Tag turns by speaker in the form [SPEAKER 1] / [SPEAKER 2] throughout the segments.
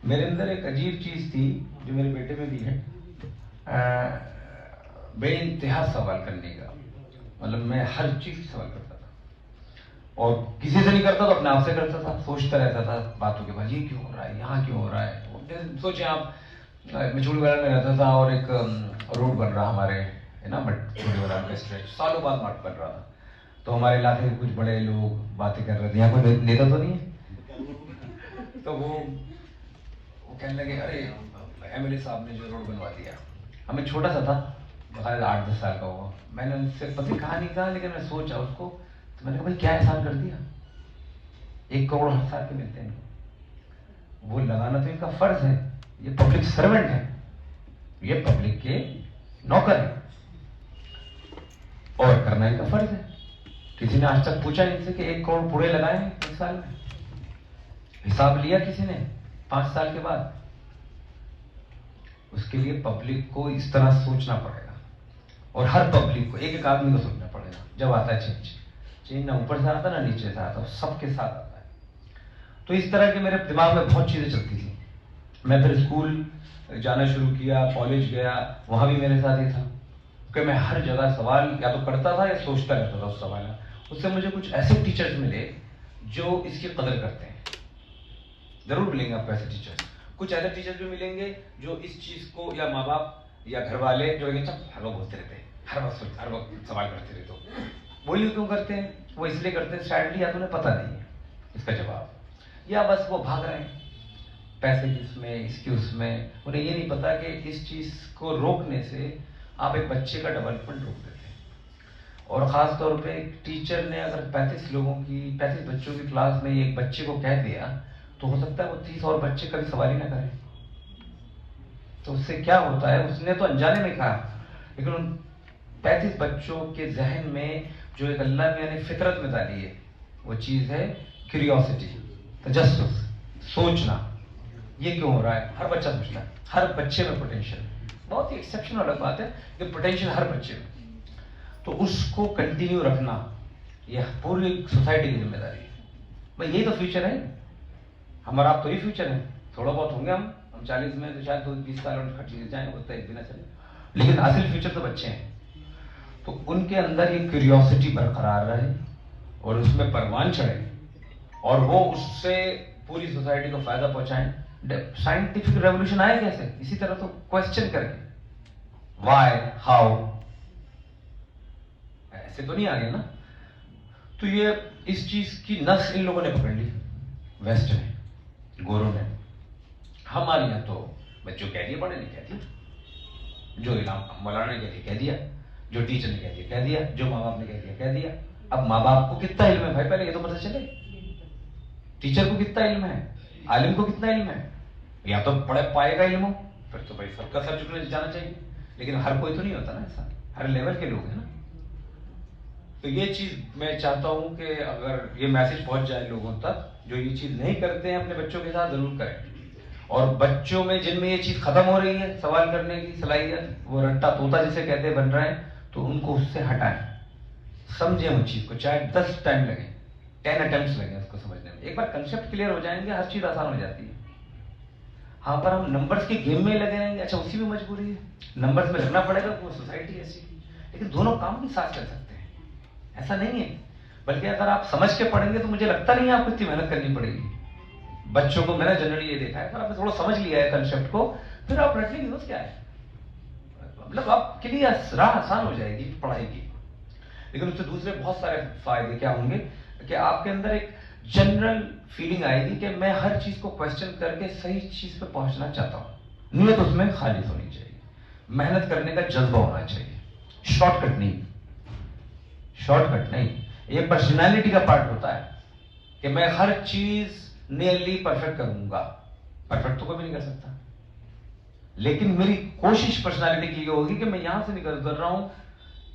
[SPEAKER 1] मेरे अंदर एक अजीब चीज थी जो मेरे बेटे में भी है, बेइंतहा सवाल करने का। मतलब मैं हर चीज की सवाल करता था और किसी से नहीं करता तो अपने आप से करता था, सोचता रहता था बातों के बाद, ये क्यों हो रहा है, यहाँ क्यों हो रहा है। सोचे आप, मैं चूड़ीवाला में रहता था और एक रोड बन रहा हमारे, है ना, बट चूड़ीवाला का स्ट्रेच सालों बाद मार्ग बन रहा था। तो हमारे इलाके के कुछ बड़े लोग बातें कर रहे थे, यहाँ कोई नेता तो नहीं है। तो वो कहने लगे, अरे एमएलए साहब ने जो रोड बनवा दिया। हमें छोटा सा था, शायद 8-10 साल का हुआ। मैंने उनसे पता कहा नहीं कहा, लेकिन मैं सोचा उसको, तो मैंने कहा भाई क्या एहसान कर दिया, 1 करोड़ हर साल के मिलते हैं, वो लगाना तो इनका फर्ज है, ये पब्लिक सर्वेंट है, ये पब्लिक के नौकर है और करना इनका फर्ज है। किसी ने आज तक पूछा इनसे कि 1 करोड़ पूरे लगाए हैं 1 साल में? हिसाब लिया किसी ने 5 साल के बाद? उसके लिए पब्लिक को इस तरह सोचना पड़ेगा और हर पब्लिक को, एक एक आदमी को सोचना पड़ेगा। जब आता है चेंज, चेंज ना ऊपर से आता ना नीचे से आता, सबके साथ आता है। तो इस तरह के मेरे दिमाग में बहुत चीजें चलती थी। मैं फिर स्कूल जाना शुरू किया, कॉलेज गया, वहां भी मेरे साथ ही था कि मैं हर जगह सवाल या तो करता था या सोचता रहता था उस सवाल। उससे मुझे कुछ ऐसे टीचर्स मिले जो इसकी कदर करते हैं। जरूर मिलेंगे आपको ऐसे टीचर्स, कुछ ऐसे टीचर्स भी मिलेंगे जो इस चीज को, या माँ बाप या घर वाले जो हर वक्त बोलते रहते हैं, हर वक्त सवाल करते रहते हो। वो यूं क्यों करते हैं? वो इसलिए करते हैं स्ट्रैटेजी या तो उन्हें पता नहीं है इसका जवाब, या बस वो भाग रहे हैं पैसे की उसमें, इसकी उसमें। उन्हें ये नहीं पता कि इस चीज को रोकने से आप एक बच्चे का डेवलपमेंट रोक देते हैं। और खास तौर पे एक टीचर ने अगर 35 बच्चों की क्लास में एक बच्चे को कह दिया, तो हो सकता है वो 30 और बच्चे कभी सवाल ही ना करें। तो उससे क्या होता है, उसने तो अनजाने में कहा, लेकिन उन 35 बच्चों के जहन में जो एक अल्लाह मियां ने फितरत में डाली है, वो चीज है क्यूरियोसिटी, तजस्सुस, सोचना। ये क्यों हो रहा है? हर बच्चा सोचता है, हर बच्चे में पोटेंशियल, बहुत ही एक्सेप्शनल अलग बात है कि पोटेंशियल हर बच्चे में। तो उसको कंटिन्यू रखना यह पूरी सोसाइटी की जिम्मेदारी है। भाई यही तो फ्यूचर है हमारा, आप तो ही फ्यूचर है। थोड़ा बहुत होंगे हम 40 में, तो शायद 20 साल और खर्च जाए, वो एक दिन चले, लेकिन असल फ्यूचर तो बच्चे हैं। तो उनके अंदर ये क्यूरियोसिटी बरकरार रहे और उसमें परवान चढ़े और वो उससे पूरी सोसाइटी को फायदा पहुंचाएं। साइंटिफिक रेवोल्यूशन आए कैसे? इसी तरह तो क्वेश्चन करके, व्हाई, हाउ, ऐसे तो नहीं आ गए ना। तो ये इस चीज की नस इन लोगों ने पकड़ ली, वेस्ट ने, गोरों ने। हमारे यहाँ तो बच्चों कह दिया, बड़े ने कह दिया, जो इलाम मौलाना ने कह दिया कह दिया, जो टीचर ने कह दिया कह दिया, जो माँ बाप ने कह दिया कह दिया। अब माँ बाप को कितना इल्म है भाई, पहले ये तो पता चले। टीचर को कितना इल्म है, आलिम को कितना इल्म है, या तो बड़े पाएगा इल्म हो, फिर तो भाई सबका सर झुकने जाना चाहिए। लेकिन हर कोई तो नहीं होता ना ऐसा, हर लेवल के लोग हैं ना। तो ये चीज मैं चाहता हूं कि अगर ये मैसेज पहुंच जाए लोगों तक, जो ये चीज नहीं करते हैं अपने बच्चों के साथ जरूर करें। और बच्चों में जिनमें ये चीज खत्म हो रही है, सवाल करने की सलाहियत, वो रट्टा तोता जिसे कहते हैं बन रहे हैं, तो उनको उससे हटाएं। समझें उस चीज को, चाहे 10 टाइम लगे, 10 अटेम्प्ट्स लगे उसको समझने में। एक बार कंसेप्ट क्लियर हो जाएंगे, हर चीज आसान हो जाती है। हाँ, पर हम नंबर्स के गेम में लगे रहेंगे, अच्छा उसी में मजबूरी है, नंबर्स में लगना पड़ेगा, वो सोसाइटी ऐसी। लेकिन दोनों काम भी साथ कर सकते हैं, ऐसा नहीं है। बल्कि अगर आप समझ के पढ़ेंगे तो मुझे लगता नहीं है आपको इतनी मेहनत करनी पड़ेगी। बच्चों को मैंने जनरली ये देखा है, अगर आपने थोड़ा समझ लिया है कंसेप्ट को, फिर आप रट लेंगे क्या है, मतलब आपके लिए राह आसान हो जाएगी पढ़ाई की। लेकिन उससे दूसरे बहुत सारे फायदे क्या होंगे कि आपके अंदर एक जनरल फीलिंग आएगी कि मैं हर चीज को क्वेश्चन करके सही चीज पे पहुंचना चाहता हूं। नियत उसमें खालिश होनी चाहिए, मेहनत करने का जज्बा होना चाहिए, शॉर्टकट नहीं। शॉर्टकट नहीं, ये पर्सनालिटी का पार्ट होता है कि मैं हर चीज नियरली परफेक्ट करूंगा। परफेक्ट तो कोई भी नहीं कर सकता, लेकिन मेरी कोशिश पर्सनालिटी की ये होगी कि मैं यहां से निकल कर रहा हूं,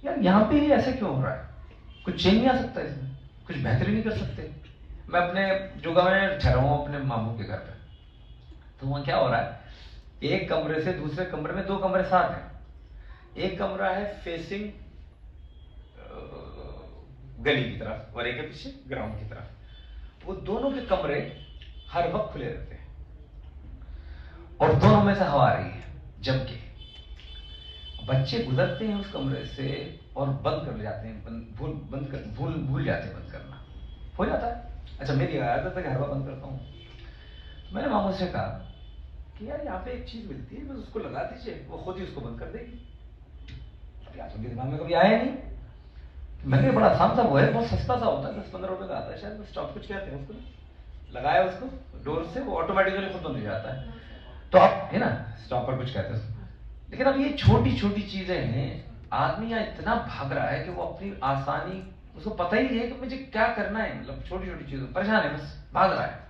[SPEAKER 1] यार यहां पे ही ऐसे क्यों हो रहा है, कुछ चेंज नहीं आ सकता इसमें, कुछ बेहतरी नहीं कर सकते। मैं अपने जोगा में ठहरा हूं अपने मामू के घर पे, तो वहां क्या हो रहा है, एक कमरे से दूसरे कमरे में 2 कमरे साथ हैं। एक कमरा है फेसिंग गली की तरफ और एक के पीछे ग्राउंड की तरफ। वो दोनों के कमरे हर वक्त खुले रहते हैं। और दोनों में से हवा आ रही है जम के। बच्चे गुजरते हैं उस कमरे से और बंद कर जाते हैं, भूल जाते हैं बंद करना, हो जाता है। अच्छा, मेरी आदत है कि हर बार बंद करता हूँ। मैंने मामू से कहा कि यार यहाँ पे एक चीज मिलती है, बस उसको लगा दीजिए, वो खुद ही उसको बंद कर देगी। अभी आज उनके दिमाग में कभी आया नहीं। मैंने बड़ा आसान सा वो है, बहुत सस्ता सा होता है, 10-15 रुपए का आता है शायद, स्टॉप कुछ कहते हैं उसको, लगाया उसको डोर से, वो ऑटोमेटिकली खुद बंद हो जाता है। तो आप है ना, स्टॉपर कुछ कहते हैं उसको। लेकिन अब ये छोटी छोटी चीजें हैं, आदमी यहाँ इतना भाग रहा है कि वो अपनी आसानी, उसको पता ही नहीं है कि मुझे क्या करना है, मतलब छोटी छोटी चीजों परेशान है, बस भाग रहा है।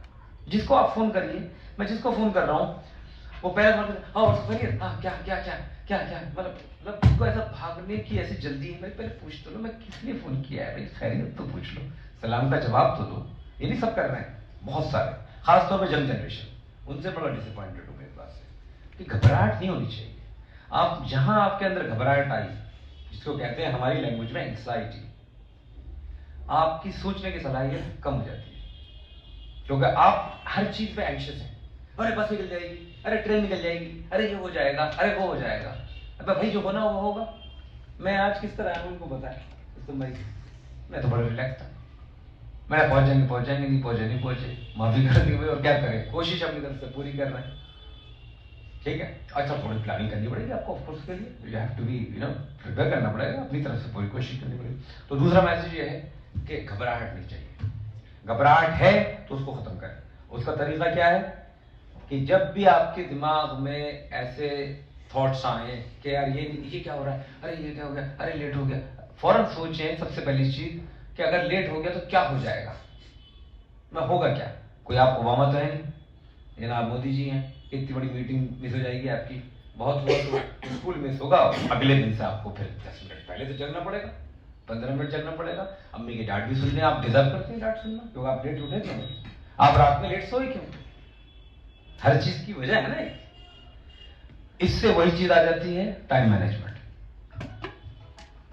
[SPEAKER 1] जिसको आप फोन करिए, मैं जिसको फोन कर रहा हूँ वो पहले हाँ क्या क्या क्या क्या क्या, मतलब उसको ऐसा भागने की ऐसी जल्दी है। मैं पहले पूछ तो लो मैं किस लिए फोन किया है भाई, खैरियत तो पूछ लो, सलाम का जवाब तो दो। ये नहीं सब कर रहे हैं, बहुत सारे, खासतौर पर यंग जनरेशन, उनसे बड़ा डिसअपॉइंटेड हूँ मैं इस बात से कि घबराहट नहीं होनी चाहिए। आप जहां आपके अंदर घबराहट आई, जिसको कहते हैं हमारी लैंग्वेज में एंग्जाइटी, आपकी सोचने की सलाहियत कम हो जाती है, क्योंकि आप हर चीज पे एंग्शियस हैं। अरे बस निकल जाएगी, अरे ट्रेन निकल जाएगी, अरे ये हो जाएगा, अरे वो हो जाएगा। अबे भाई जो होना वो होगा। मैं आज किस तरह आया उनको बताया, तो मैं तो बड़ा रिलैक्स था। मैं पहुंच जाएंगे, नहीं पहुंचे, माफी कर दी भाई, और क्या करें, कोशिश अपनी तरफ से पूरी कर रहे हैं। ठीक है, अच्छा थोड़ी प्लानिंग करनी पड़ेगी आपको, ऑफ कोर्स के लिए you have to be prepare करना पड़ेगा, अपनी तरफ से पूरी कोशिश करनी पड़ेगी। तो दूसरा मैसेज ये है कि घबराहट नहीं चाहिए। घबराहट है तो उसको खत्म करें। उसका तरीका क्या है कि जब भी आपके दिमाग में ऐसे थॉट्स आए कि यार ये क्या हो रहा है, अरे ये क्या हो गया, अरे लेट हो गया, फौरन सोचें सबसे पहली चीज कि अगर लेट हो गया तो क्या हो जाएगा, मैं होगा क्या। कोई आप ओबामा तो है नहीं, जनाब मोदी जी हैं, इतनी बड़ी मीटिंग मिस हो जाएगी आपकी, बहुत हुआ तो स्कूल मिस होगा, अगले दिन से आपको फिर 10 मिनट पहले तो जगना पड़ेगा, 15 मिनट जगना पड़ेगा। अम्मी की डांट भी सुनने आप डिजर्व करते हैं डांट सुनना, क्योंकि आप लेट उठे क्यों, आप रात में लेट सोए क्यों, हर चीज की वजह है ना। इससे वही चीज आ जाती है टाइम मैनेजमेंट,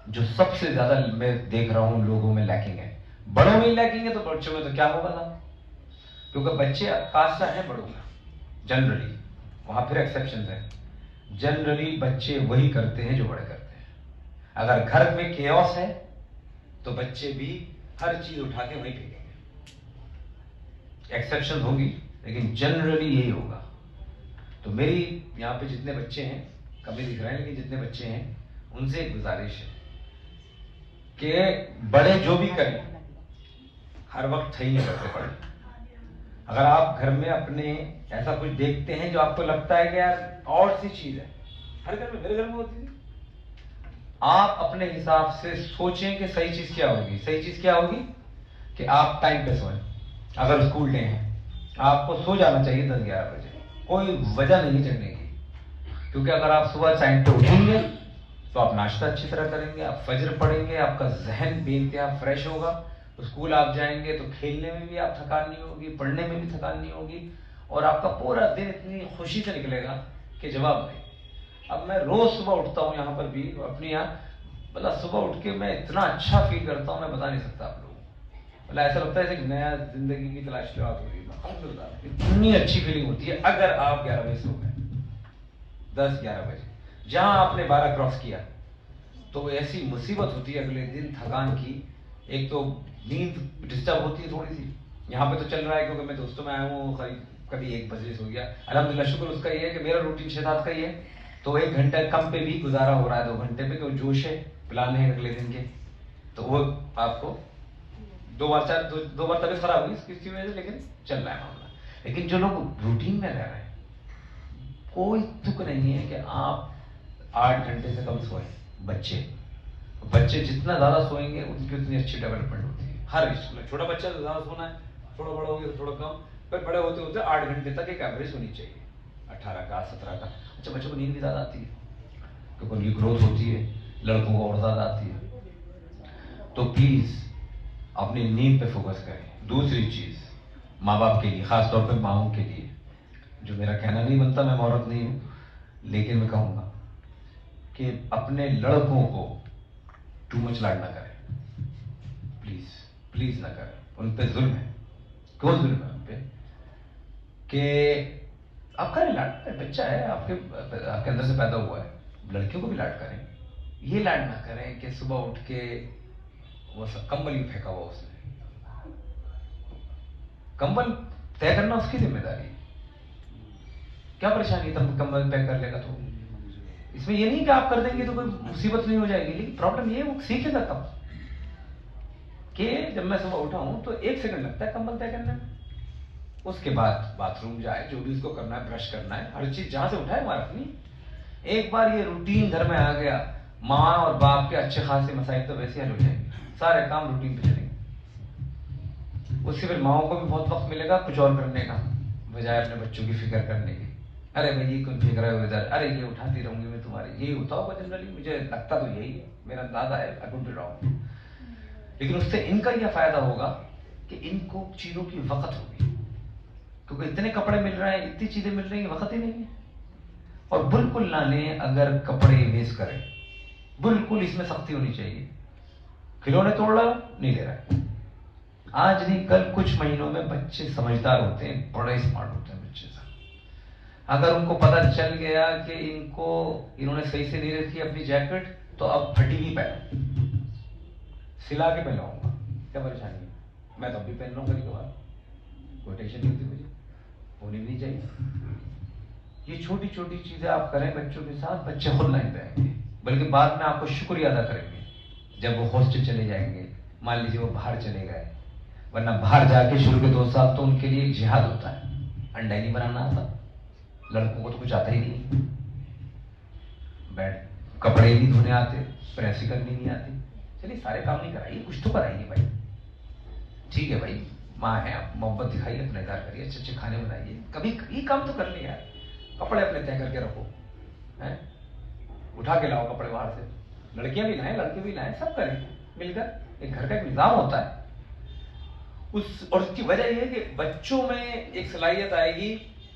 [SPEAKER 1] जो सबसे ज्यादा मैं देख रहा हूं लोगों में लैकिंग है। बड़ों में लैकिंग है तो बच्चों में तो क्या होगा ना, क्योंकि बच्चे कास्ता है बड़ों का जनरली, वहां फिर एक्सेप्शन है। जनरली बच्चे वही करते हैं जो बड़े करते हैं। अगर घर में केओस है तो बच्चे भी हर चीज उठा के वही फेंकेंगे, एक्सेप्शन होगी लेकिन जनरली यही होगा। तो मेरी यहाँ पे जितने बच्चे हैं, कभी दिख रहे हैं लेकिन जितने बच्चे हैं, उनसे एक गुजारिश है कि बड़े जो भी करें हर वक्त सही नहीं करते पड़े। अगर आप घर में अपने ऐसा कुछ देखते हैं जो आपको लगता है कि यार और सी चीज है, हर घर में, मेरे घर में होती थी, आप अपने हिसाब से सोचें कि सही चीज क्या होगी। सही चीज क्या होगी कि आप टाइम पे सोएं। अगर स्कूल डे है आपको सो जाना चाहिए 10-11 बजे, कोई वजह नहीं जगने की, क्योंकि अगर आप सुबह टाइम पे उठेंगे तो आप नाश्ता अच्छी तरह करेंगे, आप फजर पढ़ेंगे, आपका जहन बेइंतहा फ्रेश होगा, तो स्कूल आप जाएंगे तो खेलने में भी आप थकान नहीं होगी, पढ़ने में भी थकान नहीं होगी, और आपका पूरा दिन इतनी खुशी से निकलेगा कि जवाब नहीं। अब मैं रोज सुबह उठता हूँ यहाँ पर भी अपने यहाँ, मतलब सुबह उठ के मैं इतना अच्छा फील करता हूँ, मैं बता नहीं सकता आप लोगों को। मतलब ऐसा लगता है कि नया जिंदगी की तलाश की बात हो रही है, इतनी अच्छी फीलिंग होती है। अगर आप 11 बजे सो गए, 10-11 बजे, जहां आपने 12 क्रॉस किया तो ऐसी मुसीबत होती है अगले दिन थकान की। एक तो नींद डिस्टर्ब होती है थोड़ी सी, यहाँ पे तो चल रहा है क्योंकि मैं दोस्तों में आया हूँ, कभी 1 बजे सो गया, अल्हम्दुलिल्लाह शुक्र उसका ये है कि मेरा रूटीन 6-7 का ही है, तो 1 घंटे कम पे भी गुजारा हो रहा है, 2 घंटे पे, क्योंकि जोश है, प्लान है अगले दिन के। तो वो आपको 2 बार तबीयत खराब हुई इसकी वजह से, लेकिन चल रहा है मामला। लेकिन जो लोग रूटीन में रह रहे हैं, कोई तुक नहीं है कि आप 8 घंटे से कम सोए। बच्चे जितना ज्यादा सोएंगे उनकी उतनी अच्छी डेवलपमेंट होती है। हर छोटा बच्चा तो ज्यादा सोना है, थोड़ा बड़ा हो गया तो थोड़ा कम, पर बड़े होते होते 8 घंटे तक एक एवरेज होनी चाहिए, 18 का 17 का। अच्छा, बच्चों को नींद भी ज्यादा आती है क्योंकि उनकी ग्रोथ होती है, लड़कों को और ज्यादा आती है। तो प्लीज अपनी नींद पे फोकस करें। दूसरी चीज, माँ बाप के लिए, खासतौर पे माओं के लिए, जो मेरा कहना नहीं बनता, मैं औरत नहीं हूं, लेकिन मैं कहूंगा कि अपने लड़कों को टू मच लाड ना करें, प्लीज प्लीज ना करें। उन पे जुल्म है। क्यों जुल्म है उन पे कि आप करें लाड, बच्चा है आपके अंदर से पैदा हुआ है, लड़कियों को भी लाड करें। ये लाड ना करें कि सुबह उठ के वो सब कंबल ही फेंका हुआ उसने। कंबल तय करना उसकी जिम्मेदारी है, क्या परेशानी तब कंबल तय कर लेगा तो। इसमें ये नहीं कि आप कर देंगे तो कोई मुसीबत नहीं हो जाएगी, लेकिन प्रॉब्लम ये वो सीखेगा तब कि जब मैं सुबह उठा हूं तो 1 सेकंड लगता है कंबल तय करने में। उसके बाद बाथरूम जाए, जो भी उसको करना है, ब्रश करना है, हर चीज जहां से उठाए वहां रखनी। एक बार ये रूटीन घर में आ गया, माँ और बाप के अच्छे खासे मसाइल तो वैसे हल हो जाएंगे, सारे काम रूटीन पे चलेंगे। उससे फिर माओ को भी बहुत वक्त मिलेगा कुछ और करने का, बजाय अपने बच्चों की फिक्र करने की। अरे भाई ये क्यों फेंक रहे हो इधर, अरे ये उठाती रहूंगी मैं तुम्हारी, यही होता होगा जनरली, मुझे लगता तो यही है, मेरा अंदाजा है, आई कुड बी रॉन्ग। लेकिन उससे इनका यह फायदा होगा कि इनको चीजों की वक्त होगी, क्योंकि इतने कपड़े मिल रहे हैं, इतनी चीजें मिल रही हैं, वक्त ही नहीं है। और बिल्कुल ना लें अगर कपड़े वेस्ट करें, बिल्कुल इसमें सख्ती होनी चाहिए। खिलौने तोड़ रहा नहीं ले रहा है, आज नहीं कल कुछ महीनों में बच्चे समझदार होते हैं, बड़े स्मार्ट होते हैं बच्चे। अगर उनको पता चल गया कि इन्होंने सही से नहीं रखी अपनी जैकेट, तो अब फटी हुई पहनो, सिला के पहनाऊंगा, क्या परेशानी है, मैं तो अब भी पहन रहा हूँ कभी कभार, कोई टेंशन नहीं होती मुझे, होनी भी नहीं चाहिए। ये छोटी छोटी चीजें आप करें बच्चों के साथ, बच्चे खुद नहीं पाएंगे, बल्कि बाद में आपको शुक्रिया अदा करेंगे जब वो हॉस्टल चले जाएंगे। मान लीजिए वो बाहर चले गए, वरना बाहर जाके शुरू के 2 साल तो उनके लिए जिहाद होता है। अंडा ही नहीं बनाना आता, लड़कों को तो कुछ आता ही नहीं, बैठ कपड़े नहीं धोने आते, प्रेस करनी नहीं आती, चलिए सारे काम नहीं कराइए, कुछ तो कराइए भाई, ठीक है भाई, माँ है, आप मोहब्बत दिखाइए, अपने घर करिए, अच्छे अच्छे खाने बनाइए, कभी ये काम तो कर लिया, कपड़े अपने तय करके रखो, हैं उठा के लाओ कपड़े बाहर से, लड़कियां भी लाएं लड़के भी लाएं, सब करें मिलकर, एक घर का एक निजाम होता है। और उसकी वजह यह है कि बच्चों में एक सलाहियत आएगी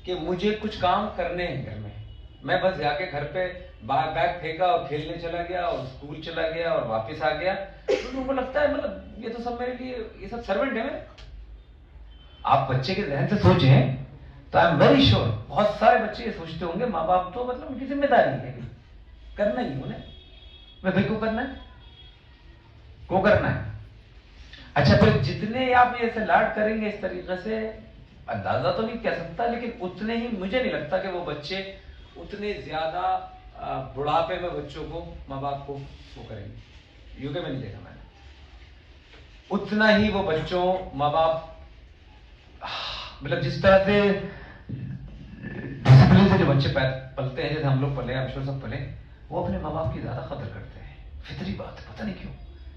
[SPEAKER 1] कि मुझे कुछ काम करने हैं घर में, मैं बस जाके घर पे बैग फेंका और खेलने चला गया और स्कूल चला गया और वापस आ गया, तो उनको लगता है मतलब ये तो सब मेरे लिए, ये सब सर्वेंट है मेरे। आप बच्चे के जहन से सोचें तो आई एम वेरी श्योर बहुत सारे बच्चे ये सोचते होंगे माँ बाप तो मतलब उनकी जिम्मेदारी है, करना ही उन्हें, मैं भाई को करना है, को करना है। अच्छा फिर जितने आप ऐसे लाड करेंगे इस तरीके से, अंदाजा तो नहीं कह सकता, लेकिन उतने ही मुझे नहीं लगता कि वो बच्चे उतने ज्यादा बुढ़ापे में बच्चों को माँ बाप को वो करेंगे। यूके में नहीं देखा मैंने, उतना ही वो बच्चों माँ बाप मतलब जिस तरह से डिसिप्लिन से जो बच्चे पलते हैं, जैसे हम लोग पले, हम सब पले, वो अपने माँ बाप की ज्यादा कदर करते हैं, फितरी बात है, पता नहीं क्यों।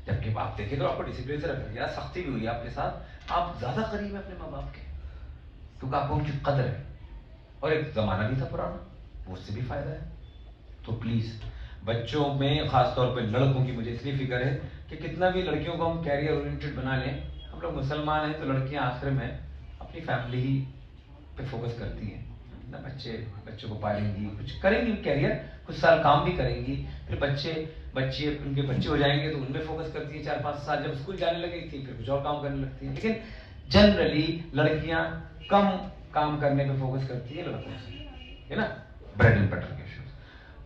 [SPEAKER 1] जबकि आप देखें तो आपको डिसिप्लिन से रखा गया, सख्ती भी हुई आपके साथ, आप ज्यादा करीब है अपने माँ बाप के, क्योंकि आपको उनकी कदर है। और एक जमाना भी था पुराना, उससे भी फायदा है। तो प्लीज बच्चों में खासतौर पे लड़कों की मुझे इसलिए फिक्र है कि कितना भी लड़कियों को हम कैरियर ओरिएंटेड बना लें, हम लोग मुसलमान हैं तो लड़कियां आखिर में अपनी फैमिली ही पे फोकस करती हैं ना, बच्चों को पालेंगी, कुछ करेंगी कैरियर, कुछ साल काम भी करेंगी, फिर उनके बच्चे हो जाएंगे तो उनमें फोकस करती है, 4-5 साल जब स्कूल जाने लगेगी फिर कुछ और काम करने लगती है। लेकिन जनरली लड़कियां कम काम करने पे फोकस करती है लड़कों से, है ना, ब्रेड एंड बटर के इश्यूज।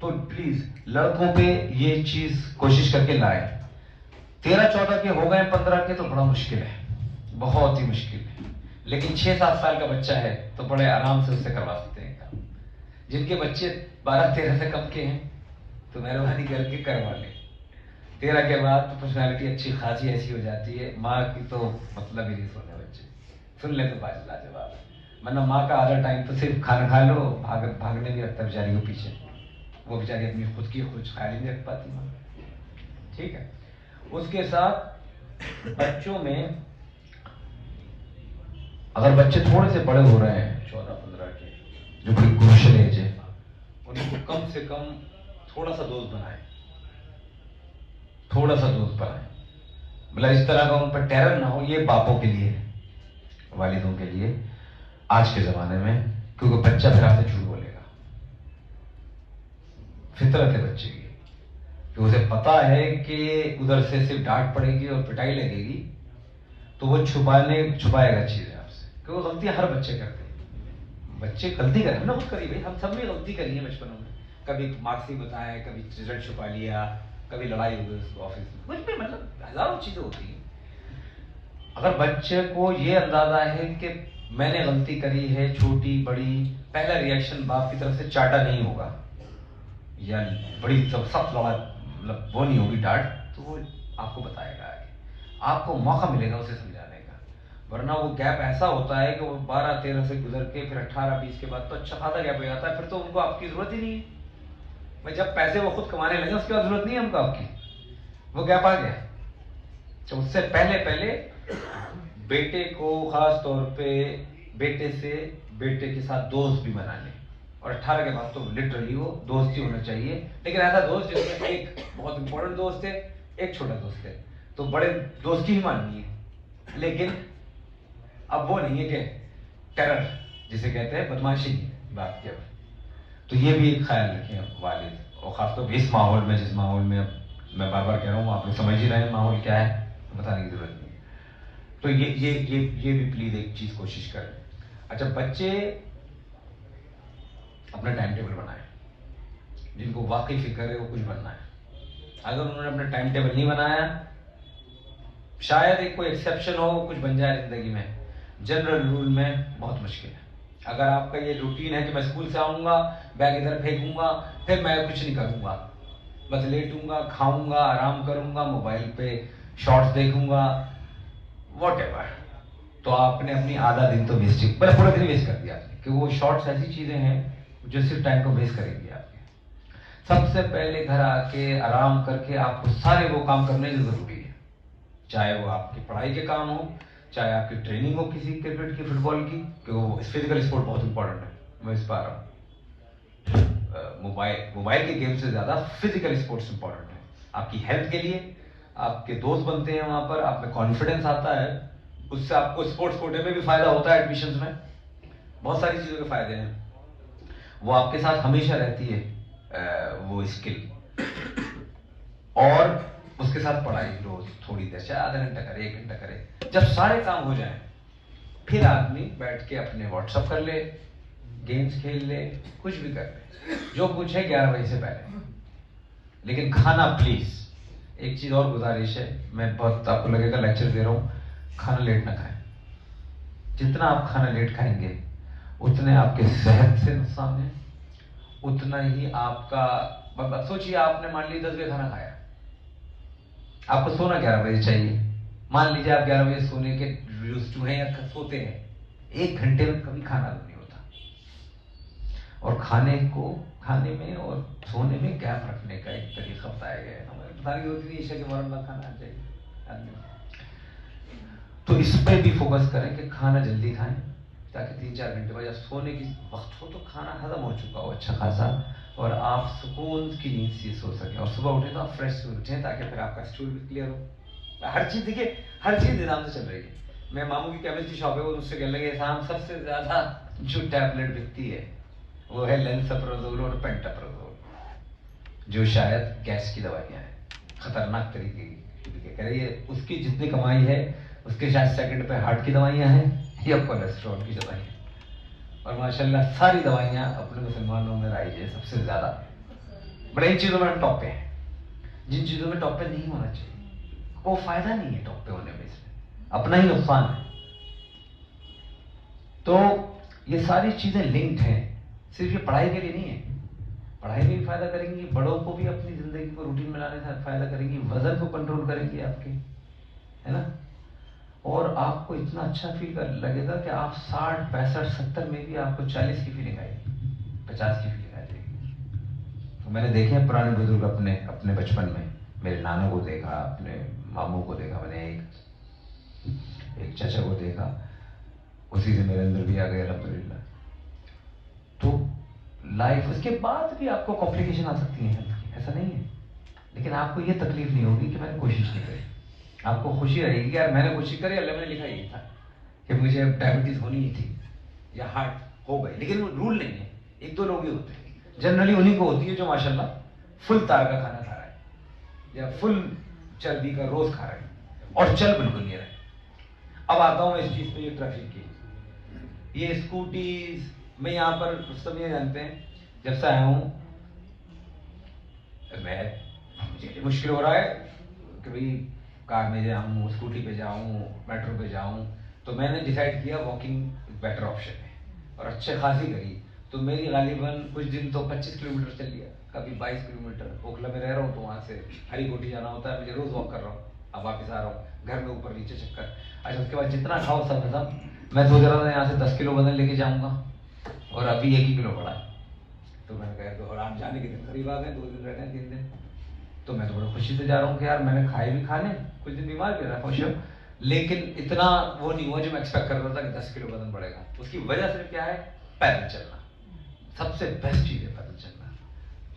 [SPEAKER 1] तो प्लीज लड़कों पे ये चीज कोशिश करके लाए। 13-14 के हो गए, 15 के तो बड़ा मुश्किल है, बहुत ही मुश्किल है, लेकिन 6-7 साल का बच्चा है तो बड़े आराम से उससे करवा सकते हैं काम। जिनके बच्चे 12-13 से कम के हैं तो मेहरबानी करके करवा ले। 13 के बाद तो पर्सनैलिटी अच्छी खासी ऐसी हो जाती है, माँ की तो मतलब ही नहीं सुनने बच्चे, सुन ले तो बात लाजवाब है, वरना माँ का आधा टाइम तो सिर्फ खाना खा लो, भागने भी रखता बेचारी को पीछे, वो बेचारी अपनी खुद की कुछ ख्याल ही नहीं रख पाती माँ, ठीक है। उसके साथ बच्चों में अगर बच्चे थोड़े से बड़े हो रहे हैं 14-15 के, जो बड़ी क्रूशियल एज है, उनको कम से कम थोड़ा सा दोस्त बनाए, मतलब इस तरह का उन पर टेरर ना हो। ये बापों के लिए, वालिदों के लिए आज के जमाने में, क्योंकि बच्चा फिर आपसे झूठ बोलेगा, फितरत है बच्चे की, कि उसे पता है कि उधर से सिर्फ डांट पड़ेगी और पिटाई लगेगी, तो वो छुपाएगा चीजें आपसे, क्योंकि गलतियां हर बच्चे करते हैं, बच्चे गलती करें, हमने खुद करी भाई, हम सब ने गलती करी है बचपन में। कभी मार्क्स नहीं बताया, कभी रिजल्ट छुपा लिया, कभी लड़ाई हो गई उसको ऑफिस में, कुछ भी, मतलब हजारों चीजें होती हैं। अगर बच्चे को ये अंदाजा है कि मैंने गलती करी है, छोटी बड़ी, पहला रिएक्शन बाप की तरफ से चाटा नहीं होगा या बड़ी सख्त लड़ा, मतलब वो नहीं होगी डांट, तो वो आपको बताएगा आगे, आपको मौका मिलेगा उसे समझाने का। वरना वो गैप ऐसा होता है कि वो 12-13 से गुजर के फिर 18-20 के बाद तो अच्छा खासा गैप हो जाता है, फिर तो उनको आपकी जरूरत ही नहीं है भाई। जब पैसे वो खुद कमाने लगे उसके बाद जरूरत नहीं है हमको आपकी, वो गैप आ गया। तो उससे पहले पहले बेटे को खास तौर पे बेटे से बेटे के साथ दोस्त भी बनाने, और 18 के बाद तो लिटरली वो दोस्त ही होना चाहिए, लेकिन ऐसा दोस्त जिसमें एक बहुत इंपॉर्टेंट दोस्त है, एक छोटा दोस्त है, तो बड़े दोस्त की ही माननी है। लेकिन अब वो नहीं है कि टेरर जिसे कहते हैं, बदमाशी बात के। तो ये भी एक ख्याल रखें वालिद, और खासतौर पर इस माहौल में, जिस माहौल में मैं बार बार कह रहा हूँ, आप लोग समझ ही रहे हैं माहौल क्या है, बताने की जरूरत नहीं है। तो ये भी प्लीज एक चीज कोशिश करें। अच्छा, बच्चे अपना टाइम टेबल बनाए, जिनको वाकई फिक्र है वो कुछ बनना है। अगर उन्होंने अपना टाइम टेबल नहीं बनाया, शायद एक कोई एक्सेप्शन हो, कुछ बन जाए जिंदगी में, जनरल रूल में बहुत मुश्किल है। अगर आपका ये रूटीन है कि मैं स्कूल से आऊंगा, बैग इधर फेंकूंगा, फिर मैं कुछ नहीं करूंगा, बस लेटूंगा, खाऊंगा, आराम करूंगा, मोबाइल पे शॉर्ट्स देखूंगा, व्हाटएवर, तो आपने अपनी आधा दिन तो वेस्ट, मतलब पूरा दिन वेस्ट कर दिया आपने, कि वो शॉर्ट्स ऐसी चीजें हैं जो सिर्फ टाइम को वेस्ट करेंगी आपके। सबसे पहले घर आके आराम करके आपको सारे वो काम करने की जरूरी है, चाहे वो आपकी पढ़ाई के काम हो, चाहे आपकी ट्रेनिंग हो किसी क्रिकेट की, फुटबॉल की, क्योंकि वो फिजिकल स्पोर्ट बहुत इंपॉर्टेंट है, मैं इस पा रहा हूँ। मोबाइल के गेम से ज्यादा फिजिकल स्पोर्ट्स इंपॉर्टेंट है आपकी हेल्थ के लिए, आपके दोस्त बनते हैं वहां पर, आप में कॉन्फिडेंस आता है, उससे आपको स्पोर्ट्स कोटे में भी फायदा होता है, एडमिशंस में बहुत सारी चीजों के फायदे हैं, वो आपके साथ हमेशा रहती है वो स्किल। और उसके साथ पढ़ाई रोज थोड़ी देर, चाहे आधा घंटा करे, 1 घंटा करे। जब सारे काम हो जाए, फिर आदमी बैठ के अपने व्हाट्सएप कर ले, गेम्स खेल ले, कुछ भी कर ले, जो कुछ है 11 बजे से पहले। लेकिन खाना प्लीज, एक चीज और गुजारिश है, मैं बहुत, आपको लगेगा लेक्चर दे रहा हूं, खाना लेट ना खाएं। जितना आप खाना लेट खाएंगे उतने आपके सेहत से नुकसान है, उतना ही आपका, सोचिए आपने मान लीजिए 10 बजे खाना खाया, आपको सोना 11 बजे चाहिए, मान लीजिए आप 11 बजे सोने के यूज्ड टू हैं या सोते हैं, 1 घंटे में कभी खाना नहीं होता। और खाने में और सोने में गैप रखने का एक तरीका बताया गया है, हमें बताने की जरूरत नहीं, ईशा के वरना खाना चाहिए आदमी। तो इस पर भी फोकस करें कि खाना जल्दी खाएं, ताकि 3-4 घंटे बाद जब सोने की वक्त हो तो खाना खत्म हो चुका हो अच्छा खासा, और आप सुकून की नींद से सो सके, और सुबह उठे तो आप फ्रेश उठें, ताकि फिर आपका स्टूल भी क्लियर हो। हर चीज देखिए, हर चीज निजाम से चल रही है। मैं मामू की केमिस्ट्री शॉप है, वो मुझसे कहने लगे साहब सबसे ज्यादा जो टैबलेट बिकती है वो है लेंसप्रोजोल और पेंटाप्रोजोल, जो शायद गैस की दवाइयां हैं, खतरनाक तरीके की। कह रही है उसकी जितनी कमाई है उसके शायद सेकंड पे हार्ट की दवाइयां हैं या कोलेस्ट्रॉल की दवाइयां, और माशाल्लाह सारी दवाइयां अपने मुसलमानों में राइज है सबसे ज्यादा। बट इन चीजों में टॉप पे है, जिन चीजों में टॉप पे नहीं होना चाहिए, वो फायदा नहीं है टॉप पे होने में, इसमें अपना ही नुकसान है। तो ये सारी चीजें लिंक्ड हैं, सिर्फ ये पढ़ाई के लिए नहीं है, पढ़ाई में भी फायदा करेंगी, बड़ों को भी अपनी जिंदगी को रूटीन में लाने से फायदा करेंगी, वजन को कंट्रोल करेंगी आपके, है ना। और आपको इतना अच्छा फील कर लगेगा कि आप 60, 65, 70 में भी आपको 40 की फीलिंग आएगी, 50 की फीलिंग आ जाएगी। तो मैंने देखे हैं पुराने बुजुर्ग अपने अपने बचपन में, मेरे नानों को देखा, अपने मामू को देखा, मैंने एक चाचा को देखा, उसी से मेरे अंदर भी आ गया अल्हम्दुलिल्लाह। तो लाइफ उसके बाद भी आपको कॉम्प्लिकेशन आ सकती है हेल्थ की, ऐसा नहीं है, लेकिन आपको ये तकलीफ नहीं होगी कि मैंने कोशिश नहीं करी। आपको खुशी रहेगी यार मैंने कोशिश करी, अल्लाह ने लिखा यही था कि मुझे डायबिटीज होनी ही थी या हार्ट हो गई, लेकिन वो रूल नहीं है, 1-2 लोग ही होते हैं, जनरली उन्हीं को होती है जो माशाल्लाह फुल तार का खाना खा रहा है या फुल चर्बी का रोज खा रहा है और चल बिल्कुल नहीं रहे। अब आता हूं मैं इस चीज पे, ये ट्रैफिक की, ये स्कूटीज, मैं यहाँ पर सब ये जानते हैं, जब से आया हूँ मुझे मुश्किल हो रहा है कि भाई कार में जाऊँ, स्कूटी पे जाऊँ, मेट्रो पे जाऊँ, तो मैंने डिसाइड किया वॉकिंग बेटर ऑप्शन है और अच्छे खासी करी। तो मेरी गालिबन कुछ दिन तो 25 किलोमीटर चल लिया, कभी 22 किलोमीटर। ओखला में रह रहा हूँ तो वहाँ से हरी कोठी जाना होता है, मुझे रोज़ वॉक कर रहा हूँ। अब वापस आ रहा हूँ, घर में ऊपर नीचे चक्कर। अच्छा, उसके बाद जितना खाओ सब खत्म। मैं सोच रहा था यहाँ से 10 किलो वजन लेके जाऊँगा और अभी 1 ही किलो बढ़ा है। तो मैंने कहा तो और आप जाने के दिन करीब आ गए, 2 दिन रह गए, 3 दिन। तो मैं तो बड़ी खुशी से जा रहा हूँ कि यार मैंने खाए भी खाने, कुछ दिन बीमार भी रहा खुश हूँ, लेकिन इतना वो नहीं हुआ जो मैं एक्सपेक्ट कर रहा था कि 10 किलो वजन बढ़ेगा। उसकी वजह सिर्फ क्या है? पैदल चलना। सबसे बेस्ट चीज है पैदल चलना।